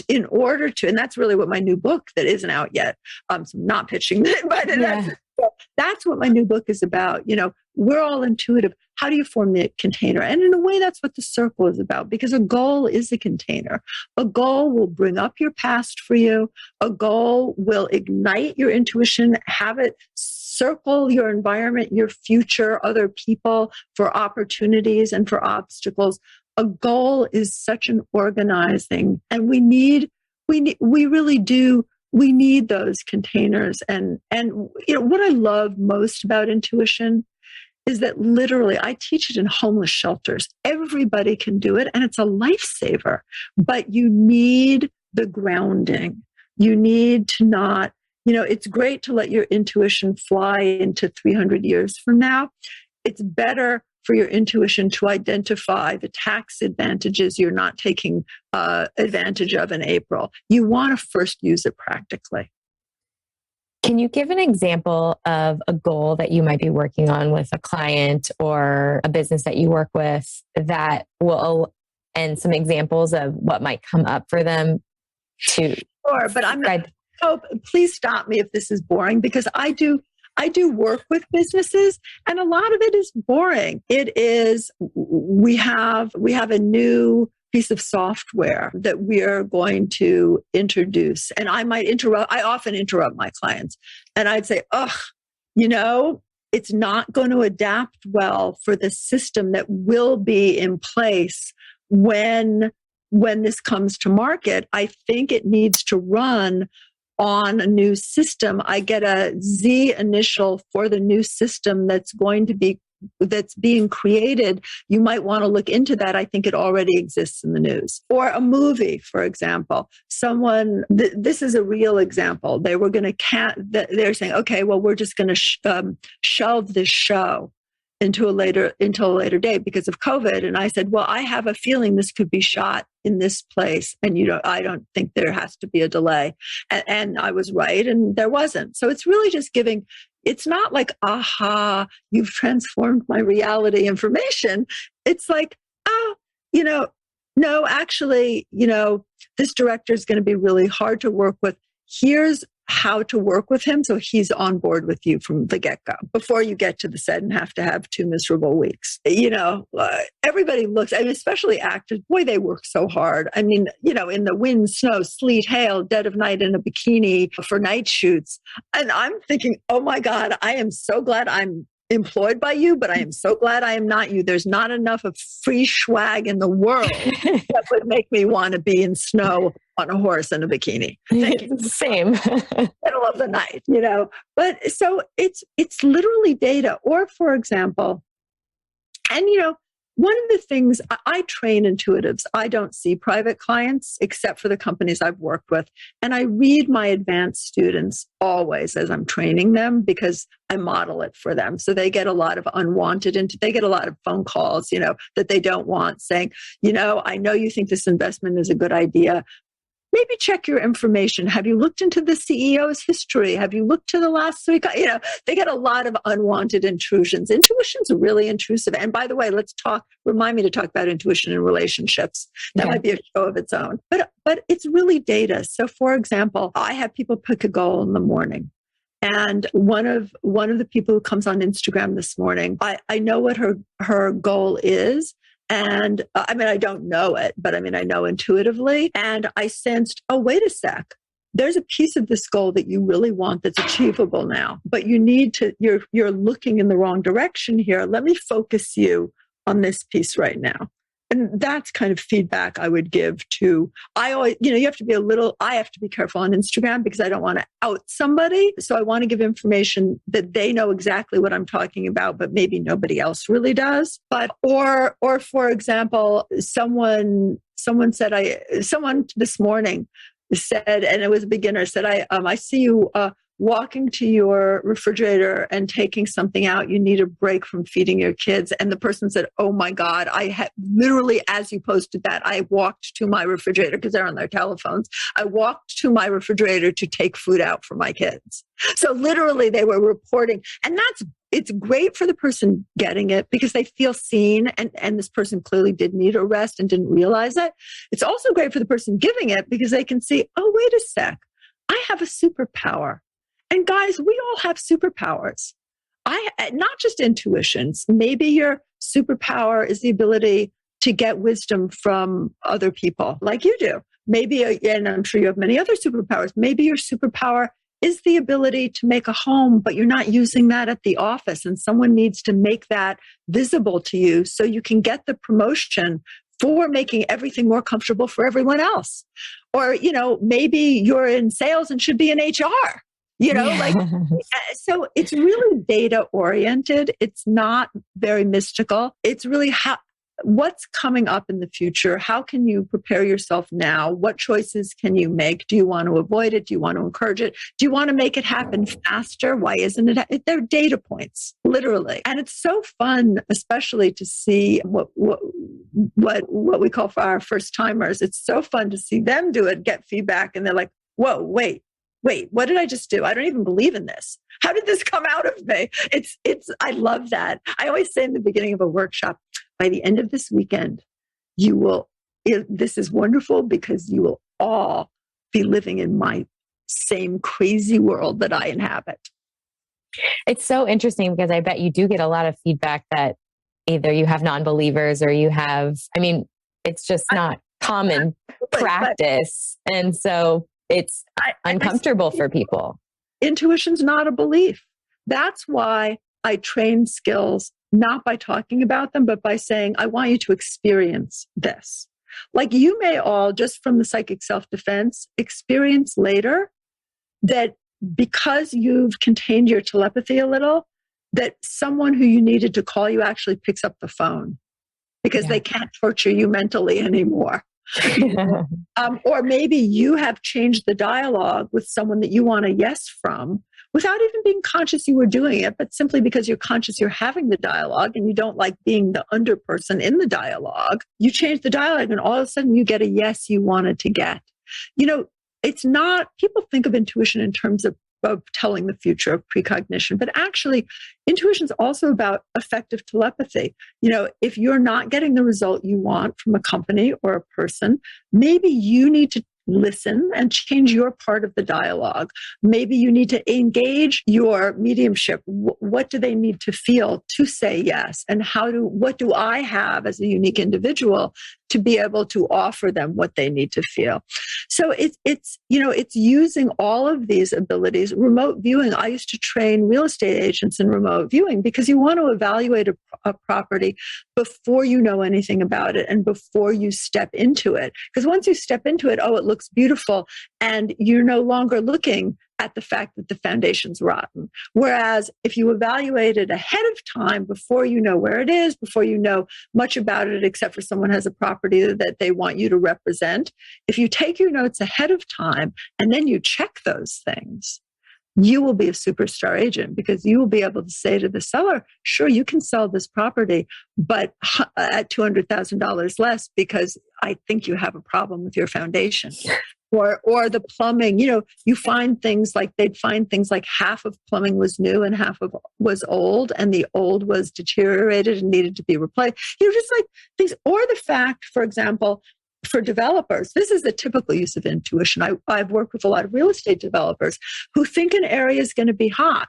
in order to, and that's really what my new book that isn't out yet, so I'm not pitching it, but that's what my new book is about, we're all intuitive. How do you form the container? And in a way, that's what the circle is about, because a goal is a container. A goal will bring up your past for you. A goal will ignite your intuition, have it circle your environment, your future, other people for opportunities and for obstacles. A goal is such an organizing, and we really do. We need those containers. And what I love most about intuition is that literally I teach it in homeless shelters. Everybody can do it, and it's a lifesaver. But you need the grounding. You need to not, it's great to let your intuition fly into 300 years from now. It's better for your intuition to identify the tax advantages you're not taking advantage of in April. You want to first use it practically. Can you give an example of a goal that you might be working on with a client or a business that you work with that will, and some examples of what might come up for them to? Sure, but I'm not, please stop me if this is boring, because I do work with businesses, and a lot of it is boring. It is, we have a new piece of software that we are going to introduce. And I often interrupt my clients, and I'd say, it's not going to adapt well for the system that will be in place when this comes to market. I think it needs to run on a new system. I get a Z initial for the new system that's being created. You might want to look into that. I think it already exists in the news. Or a movie, for example. This is a real example. They were going to they're saying, okay, well, we're just going to shelve this show until a later date because of COVID. And I said, well, I have a feeling this could be shot in this place, and I don't think there has to be a delay. And I was right, and there wasn't. So it's really just giving. It's not like, aha, you've transformed my reality information. It's like, no, actually, this director is going to be really hard to work with. Here's how to work with him so he's on board with you from the get-go before you get to the set and have to have 2 miserable weeks. Everybody looks, and especially actors, boy, they work so hard. I mean, in the wind, snow, sleet, hail, dead of night in a bikini for night shoots. And I'm thinking, oh my God, I am so glad I'm employed by you, but I am so glad I am not you. There's not enough of free swag in the world that would make me want to be in snow on a horse in a bikini. Same. Middle of the night, But so it's literally data. Or for example, and one of the things I train intuitives, I don't see private clients except for the companies I've worked with. And I read my advanced students always as I'm training them because I model it for them. So they get a lot of they get a lot of phone calls, that they don't want, saying, I know you think this investment is a good idea. Maybe check your information. Have you looked into the CEO's history? Have you looked to the last week? They get a lot of unwanted intrusions. Intuition's really intrusive. And by the way, remind me to talk about intuition in relationships. That might be a show of its own. But it's really data. So for example, I have people pick a goal in the morning. And one of the people who comes on Instagram this morning, I know what her goal is. And I don't know it, but I know intuitively. And I sensed, oh, wait a sec. There's a piece of this goal that you really want that's achievable now, but you're looking in the wrong direction here. Let me focus you on this piece right now. And that's kind of feedback I would give to, I always, I have to be careful on Instagram because I don't want to out somebody. So I want to give information that they know exactly what I'm talking about, but maybe nobody else really does. But, or for example, someone this morning said, and it was a beginner, said, I see you, walking to your refrigerator and taking something out. You need a break from feeding your kids. And the person said, oh my God, I had literally, as you posted that, I walked to my refrigerator because they're on their telephones. I walked to my refrigerator to take food out for my kids. So literally they were reporting, and it's great for the person getting it because they feel seen, and this person clearly did need a rest and didn't realize it. It's also great for the person giving it because they can see, oh, wait a sec, I have a superpower. And guys, we all have superpowers. I not just intuitions. Maybe your superpower is the ability to get wisdom from other people like you do. Maybe, and I'm sure you have many other superpowers. Maybe your superpower is the ability to make a home, but you're not using that at the office, and someone needs to make that visible to you so you can get the promotion for making everything more comfortable for everyone else. Or, maybe you're in sales and should be in HR, so it's really data oriented. It's not very mystical. It's really what's coming up in the future? How can you prepare yourself now? What choices can you make? Do you want to avoid it? Do you want to encourage it? Do you want to make it happen faster? Why isn't it? They're data points, literally. And it's so fun, especially to see what we call for our first timers. It's so fun to see them do it, get feedback, and they're like, whoa, wait, what did I just do? I don't even believe in this. How did this come out of me? I love that. I always say in the beginning of a workshop, by the end of this weekend, this is wonderful because you will all be living in my same crazy world that I inhabit. It's so interesting because I bet you do get a lot of feedback that either you have non-believers or you have, it's just not common practice. And so it's uncomfortable for people. Intuition's not a belief. That's why I train skills, not by talking about them, but by saying, I want you to experience this. Like you may all, just from the psychic self-defense, experience later that because you've contained your telepathy a little, that someone who you needed to call you actually picks up the phone because they can't torture you mentally anymore. Or maybe you have changed the dialogue with someone that you want a yes from without even being conscious you were doing it, but simply because you're conscious you're having the dialogue and you don't like being the under person in the dialogue. You change the dialogue and all of a sudden you get a yes you wanted to get. It's not, people think of intuition in terms of telling the future, of precognition, but actually intuition is also about effective telepathy. If you're not getting the result you want from a company or a person, maybe you need to listen and change your part of the dialogue. Maybe you need to engage your mediumship. What do they need to feel to say yes? And what do I have as a unique individual to be able to offer them what they need to feel? So it's using all of these abilities. Remote viewing, I used to train real estate agents in remote viewing because you want to evaluate a property before you know anything about it and before you step into it. Because once you step into it, it looks beautiful, and you're no longer looking at the fact that the foundation's rotten. Whereas if you evaluate it ahead of time, before you know where it is, before you know much about it, except for someone has a property that they want you to represent, if you take your notes ahead of time and then you check those things, you will be a superstar agent because you will be able to say to the seller, sure, you can sell this property, but at $200,000 less because I think you have a problem with your foundation. Or the plumbing, you find things like half of plumbing was new and half of was old, and the old was deteriorated and needed to be replaced. Just like things, or the fact, for example, for developers, this is the typical use of intuition. I've worked with a lot of real estate developers who think an area is going to be hot,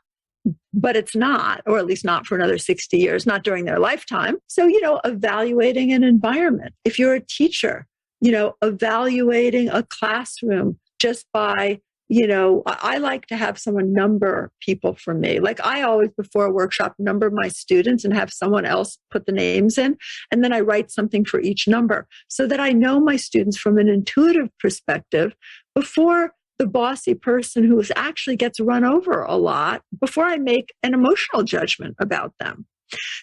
but it's not, or at least not for another 60 years, not during their lifetime. So, evaluating an environment. If you're a teacher, evaluating a classroom just by, I like to have someone number people for me. Like I always, before a workshop, number my students and have someone else put the names in. And then I write something for each number so that I know my students from an intuitive perspective before the bossy person who actually gets run over a lot, before I make an emotional judgment about them.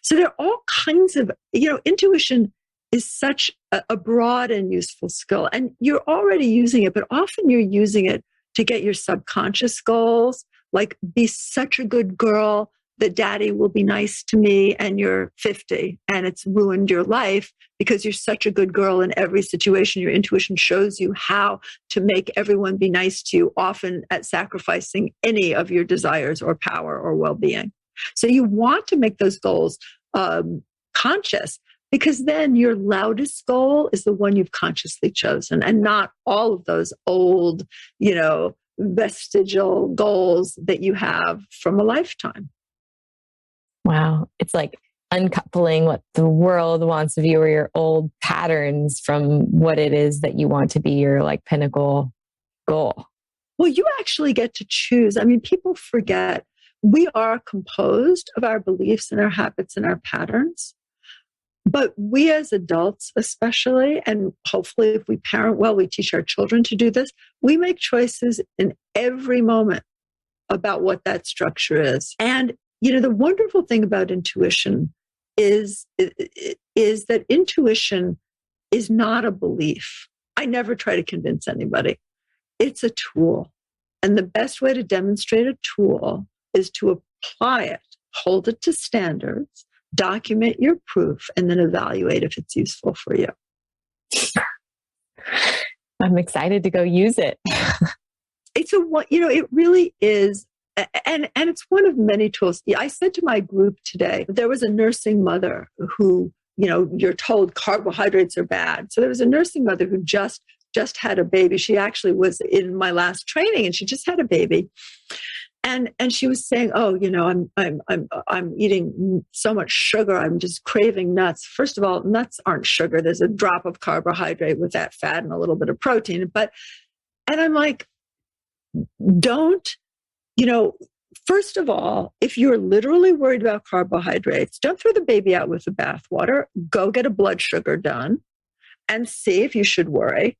So there are all kinds of, intuition is such a broad and useful skill. And you're already using it, but often you're using it to get your subconscious goals, like be such a good girl that daddy will be nice to me, and you're 50 and it's ruined your life because you're such a good girl in every situation. Your intuition shows you how to make everyone be nice to you, often at sacrificing any of your desires or power or well-being. So you want to make those goals conscious, because then your loudest goal is the one you've consciously chosen, and not all of those old, vestigial goals that you have from a lifetime. Wow. It's like uncoupling what the world wants of you or your old patterns from what it is that you want to be your like pinnacle goal. Well, you actually get to choose. I mean, people forget we are composed of our beliefs and our habits and our patterns. But we as adults, especially, and hopefully if we parent well, we teach our children to do this, we make choices in every moment about what that structure is. And, the wonderful thing about intuition is that intuition is not a belief. I never try to convince anybody. It's a tool. And the best way to demonstrate a tool is to apply it, hold it to standards, document your proof, and then evaluate if it's useful for you. I'm excited to go use it. It really is. And it's one of many tools. I said to my group today, there was a nursing mother who, you're told carbohydrates are bad. So there was a nursing mother who just had a baby. She actually was in my last training and she just had a baby. And she was saying, "Oh, I'm eating so much sugar. I'm just craving nuts." First of all, nuts aren't sugar. There's a drop of carbohydrate with that fat and a little bit of protein. And I'm like, first of all, if you're literally worried about carbohydrates, don't throw the baby out with the bathwater. Go get a blood sugar done and see if you should worry.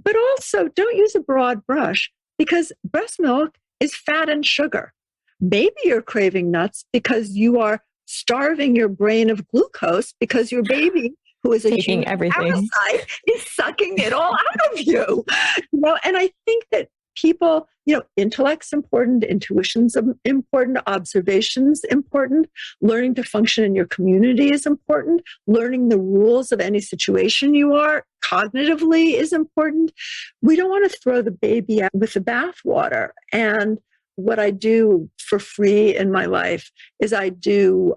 But also, don't use a broad brush because breast milk is fat and sugar. Maybe you're craving nuts because you are starving your brain of glucose because your baby, who is a huge parasite, is sucking it all out of you. And I think that people, intellect's important, intuition's important, observation's important, learning to function in your community is important, learning the rules of any situation you are cognitively is important. We don't want to throw the baby out with the bathwater. And what I do for free in my life is I do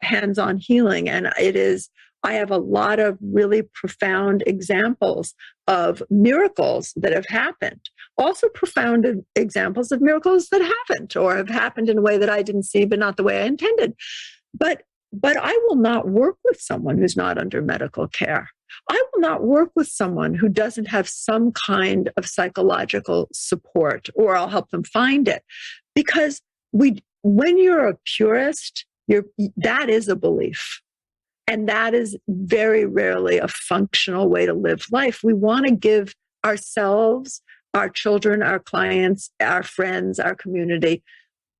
hands-on healing, and I have a lot of really profound examples of miracles that have happened. Also profound examples of miracles that haven't or have happened in a way that I didn't see, but not the way I intended. But I will not work with someone who's not under medical care. I will not work with someone who doesn't have some kind of psychological support, or I'll help them find it. Because when you're a purist, that is a belief. And that is very rarely a functional way to live life. We want to give ourselves, our children, our clients, our friends, our community,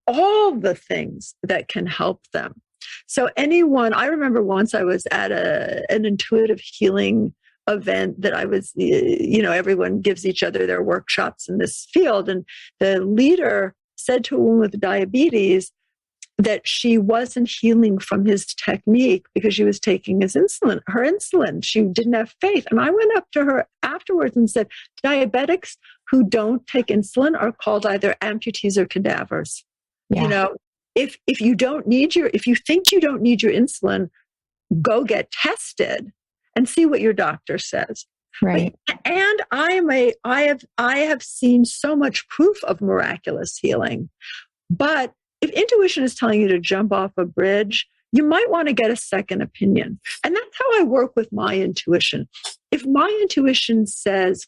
all the things that can help them. So I remember once I was at an intuitive healing event that I was, everyone gives each other their workshops in this field. And the leader said to a woman with diabetes that she wasn't healing from his technique because she was taking her insulin. She didn't have faith. And I went up to her afterwards and said, diabetics who don't take insulin are called either amputees or cadavers. Yeah. If you think you don't need your insulin, go get tested and see what your doctor says. Right. And I have seen so much proof of miraculous healing. But if intuition is telling you to jump off a bridge, you might want to get a second opinion. And that's how I work with my intuition. If my intuition says,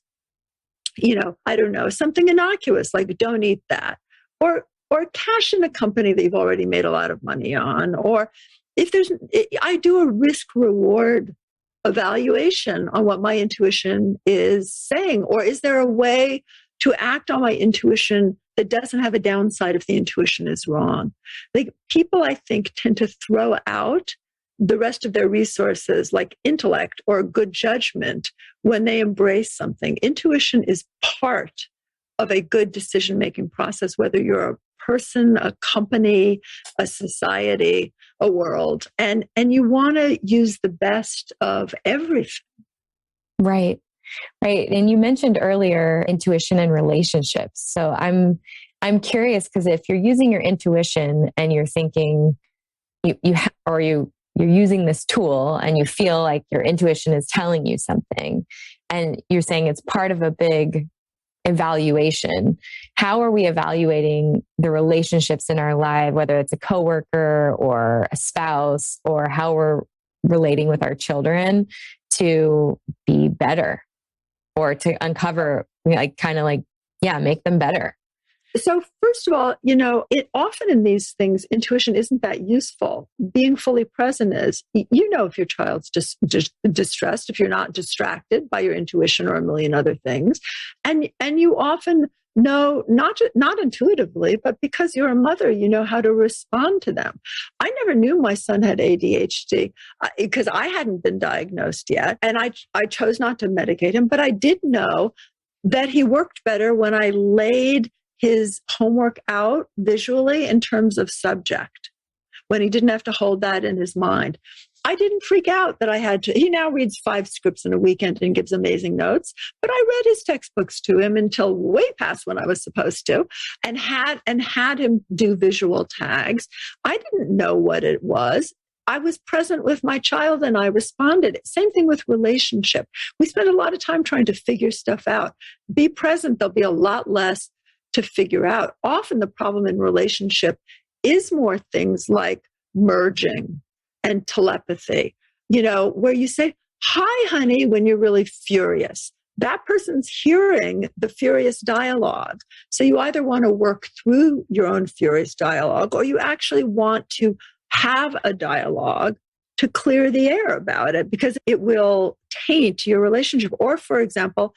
I don't know, something innocuous, like don't eat that, or cash in a company that you've already made a lot of money on, or I do a risk reward evaluation on what my intuition is saying, or is there a way to act on my intuition that doesn't have a downside if the intuition is wrong? Like people, I think, tend to throw out the rest of their resources like intellect or good judgment when they embrace something. Intuition is part of a good decision-making process, whether you're a person, a company, a society, a world, and you want to use the best of everything. Right. And you mentioned earlier intuition and relationships. So I'm curious because if you're using your intuition and you're thinking you're using this tool and you feel like your intuition is telling you something and you're saying it's part of a big evaluation. How are we evaluating the relationships in our life, whether it's a coworker or a spouse, or how we're relating with our children to be better or to uncover, make them better? So first of all, it often in these things, intuition isn't that useful. Being fully present is, if your child's just distressed, if you're not distracted by your intuition or a million other things. And you often know, not intuitively, but because you're a mother, you know how to respond to them. I never knew my son had ADHD because I hadn't been diagnosed yet. And I chose not to medicate him, but I did know that he worked better when I laid his homework out visually in terms of subject, when he didn't have to hold that in his mind. I didn't freak out that I had to. He now reads 5 scripts in a weekend and gives amazing notes, but I read his textbooks to him until way past when I was supposed to, and had him do visual tags. I didn't know what it was. I was present with my child and I responded. Same thing with relationship. We spend a lot of time trying to figure stuff out. Be present. There'll be a lot less to figure out. Often the problem in relationship is more things like merging and telepathy, where you say, "Hi, honey," when you're really furious. That person's hearing the furious dialogue. So you either want to work through your own furious dialogue, or you actually want to have a dialogue to clear the air about it, because it will taint your relationship. Or, for example,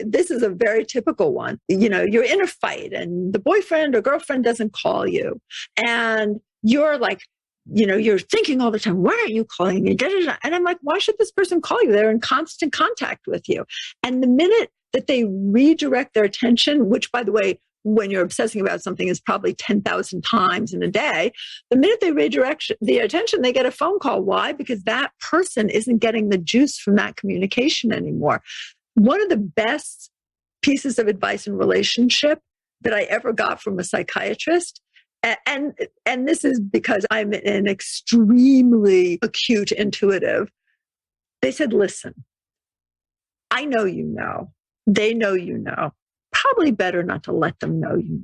this is a very typical one. You're in a fight and the boyfriend or girlfriend doesn't call you. And you're like, you're thinking all the time, "Why aren't you calling me?" And I'm like, why should this person call you? They're in constant contact with you. And the minute that they redirect their attention, which, by the way, when you're obsessing about something is probably 10,000 times in a day, the minute they redirect the attention, they get a phone call. Why? Because that person isn't getting the juice from that communication anymore. One of the best pieces of advice in relationship that I ever got from a psychiatrist, and this is because I'm an extremely acute intuitive, they said, "Listen, I know you know, they know you know. Probably better not to let them know you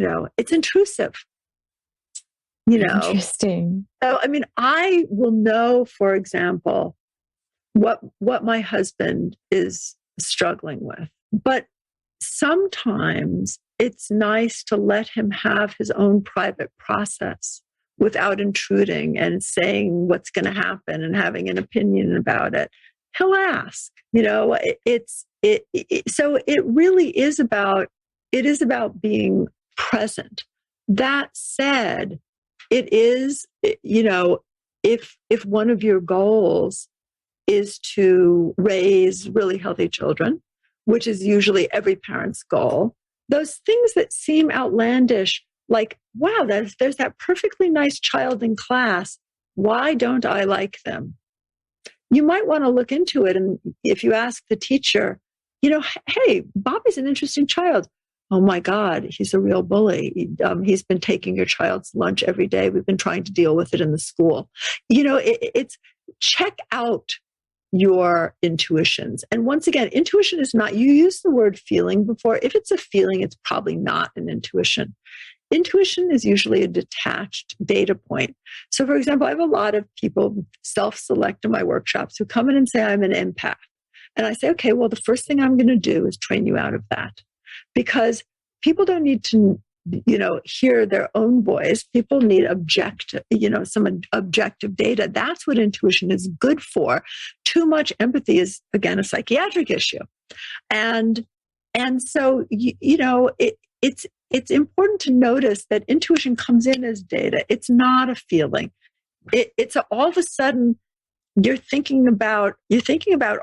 know. It's intrusive. Interesting. So, I will know, for example, what my husband is struggling with. But sometimes it's nice to let him have his own private process without intruding and saying what's going to happen and having an opinion about it. He'll ask. So it really is about being present. That said, it is, if one of your goals is to raise really healthy children, which is usually every parent's goal, those things that seem outlandish, like, wow, there's that perfectly nice child in class, why don't I like them? You might want to look into it. And if you ask the teacher, "Hey, Bobby's an interesting child." "Oh my God, he's a real bully. He's been taking your child's lunch every day. We've been trying to deal with it in the school." It's check out your intuitions. And once again, intuition is not, you used the word feeling before. If it's a feeling, it's probably not an intuition. Intuition is usually a detached data point. So, for example, I have a lot of people self-select in my workshops who come in and say, "I'm an empath." And I say, "Okay, well, the first thing I'm going to do is train you out of that." Because people don't need to, hear their own voice. People need some objective data. That's what intuition is good for. Too much empathy is, again, a psychiatric issue. And so, it's important to notice that intuition comes in as data. It's not a feeling. It's all of a sudden, you're thinking about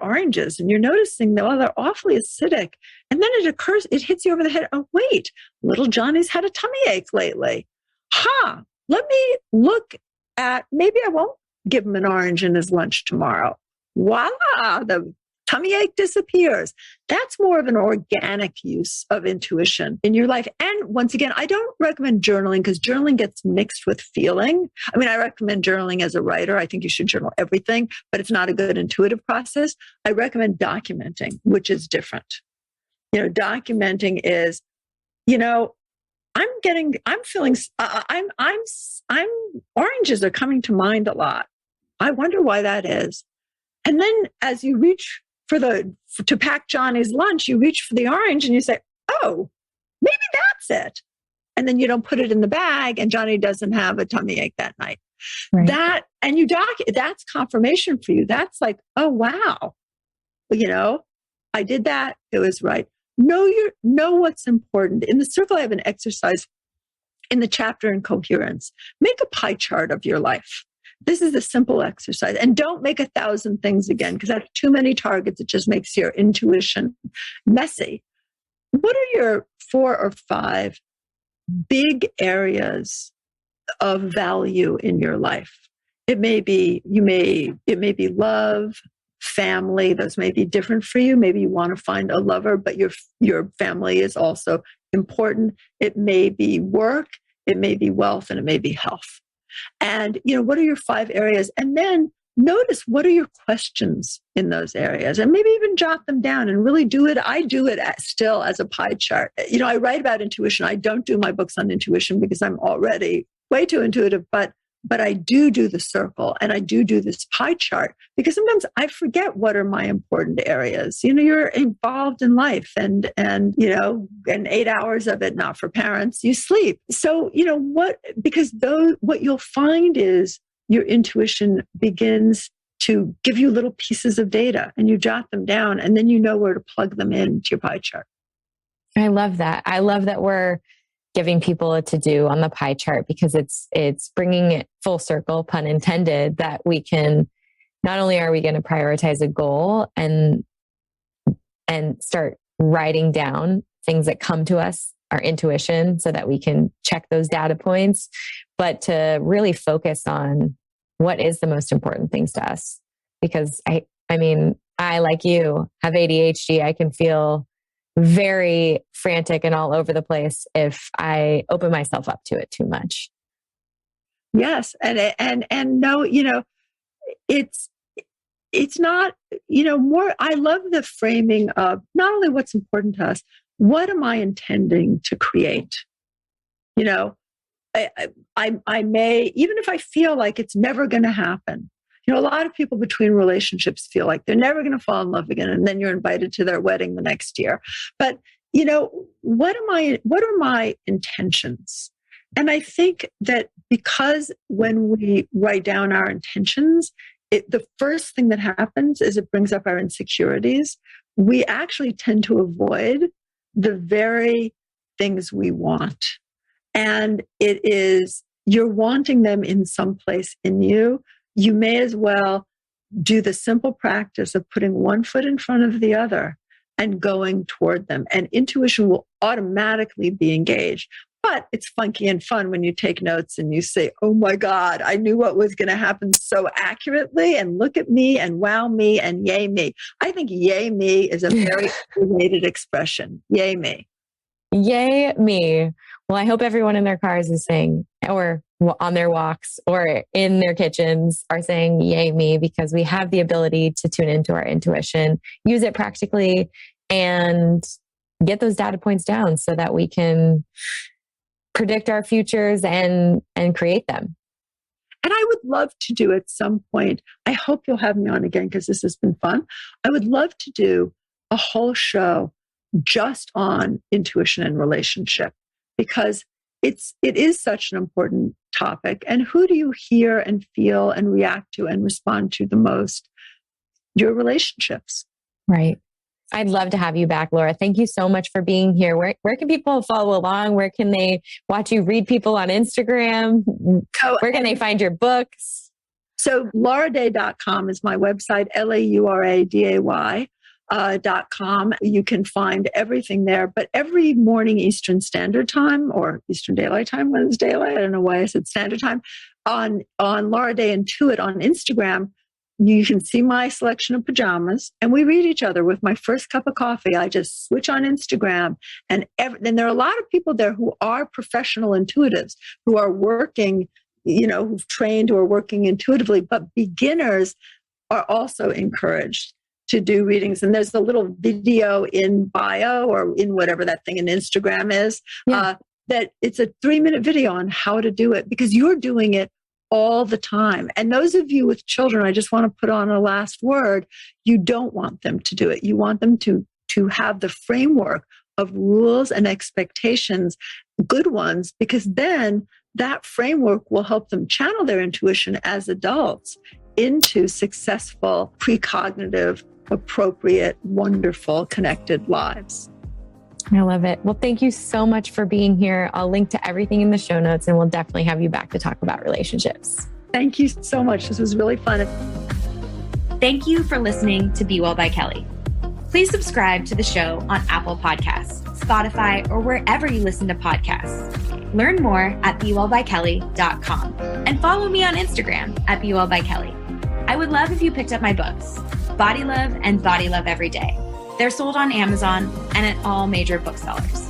oranges and you're noticing that, they're awfully acidic. And then it hits you over the head. "Oh, wait, little Johnny's had a tummy ache lately. Let me look at, maybe I won't give him an orange in his lunch tomorrow." Voila, the tummy ache disappears. That's more of an organic use of intuition in your life. And once again, I don't recommend journaling because journaling gets mixed with feeling. I recommend journaling as a writer. I think you should journal everything, but it's not a good intuitive process. I recommend documenting, which is different. Documenting is, oranges are coming to mind a lot. I wonder why that is. And then as you reach to pack Johnny's lunch, you reach for the orange and you say, oh, maybe that's it. And then you don't put it in the bag and Johnny doesn't have a tummy ache that night. Right. That's confirmation for you. That's like, oh, wow. I did that. It was right. Know what's important. In the circle, I have an exercise in the chapter in coherence. Make a pie chart of your life. This is a simple exercise. And don't make 1,000 things again, because that's too many targets. It just makes your intuition messy. What are your 4 or 5 big areas of value in your life? It may be love, family. Those may be different for you. Maybe you want to find a lover, but your family is also important. It may be work, it may be wealth, and it may be health. And, what are your 5 areas? And then notice, what are your questions in those areas? And maybe even jot them down and really do it. I do it still as a pie chart. I write about intuition. I don't do my books on intuition because I'm already way too intuitive, but I do the circle and I do this pie chart because sometimes I forget what are my important areas. You're involved in life and 8 hours of it, not for parents, you sleep. So, what you'll find is your intuition begins to give you little pieces of data and you jot them down and then you know where to plug them into your pie chart. I love that. I love that we're giving people a to-do on the pie chart because it's bringing it full circle, pun intended, that we can, not only are we going to prioritize a goal and start writing down things that come to us, our intuition, so that we can check those data points, but to really focus on what is the most important things to us. Because I like you, have ADHD. I can feel very frantic and all over the place if I open myself up to it too much. Yes. And no, it's not, more, I love the framing of not only what's important to us, what am I intending to create? I may, even if I feel like it's never going to happen, a lot of people between relationships feel like they're never going to fall in love again. And then you're invited to their wedding the next year. But, what are my intentions? And I think that because when we write down our intentions, the first thing that happens is it brings up our insecurities. We actually tend to avoid the very things we want. And it is, you're wanting them in some place in you. You may as well do the simple practice of putting one foot in front of the other and going toward them. And intuition will automatically be engaged. But it's funky and fun when you take notes and you say, oh my God, I knew what was going to happen so accurately. And look at me and wow me and yay me. I think yay me is a very related expression. Yay me. Yay me. Well, I hope everyone in their cars is saying, or on their walks or in their kitchens are saying, yay me, because we have the ability to tune into our intuition, use it practically, and get those data points down so that we can predict our futures and create them. And I would love to do at some point, I hope you'll have me on again because this has been fun. I would love to do a whole show just on intuition and relationship because it is such an important topic. And who do you hear and feel and react to and respond to the most? Your relationships. Right. I'd love to have you back, Laura. Thank you so much for being here. Where can people follow along? Where can they watch you read people on Instagram? Where can they find your books? So lauraday.com is my website, LAURADAY. .com. You can find everything there, but every morning Eastern Standard Time or Eastern Daylight Time, when it's daylight, I don't know why I said Standard Time, on Laura Day Intuit on Instagram, you can see my selection of pajamas and we read each other with my first cup of coffee. I just switch on Instagram and there are a lot of people there who are professional intuitives who are working, who've trained or working intuitively, but beginners are also encouraged to do readings. And there's a little video in bio or in whatever that thing in Instagram is, that it's a 3-minute video on how to do it, because you're doing it all the time. And those of you with children, I just want to put on a last word. You don't want them to do it. You want them to have the framework of rules and expectations, good ones, because then that framework will help them channel their intuition as adults into successful, precognitive, appropriate, wonderful, connected lives. I love it. Well, thank you so much for being here. I'll link to everything in the show notes, and we'll definitely have you back to talk about relationships. Thank you so much. This was really fun. Thank you for listening to Be Well by Kelly. Please subscribe to the show on Apple Podcasts, Spotify, or wherever you listen to podcasts. Learn more at bewellbykelly.com and follow me on Instagram at bewellbykelly. I would love if you picked up my books, Body Love and Body Love Every Day. They're sold on Amazon and at all major booksellers.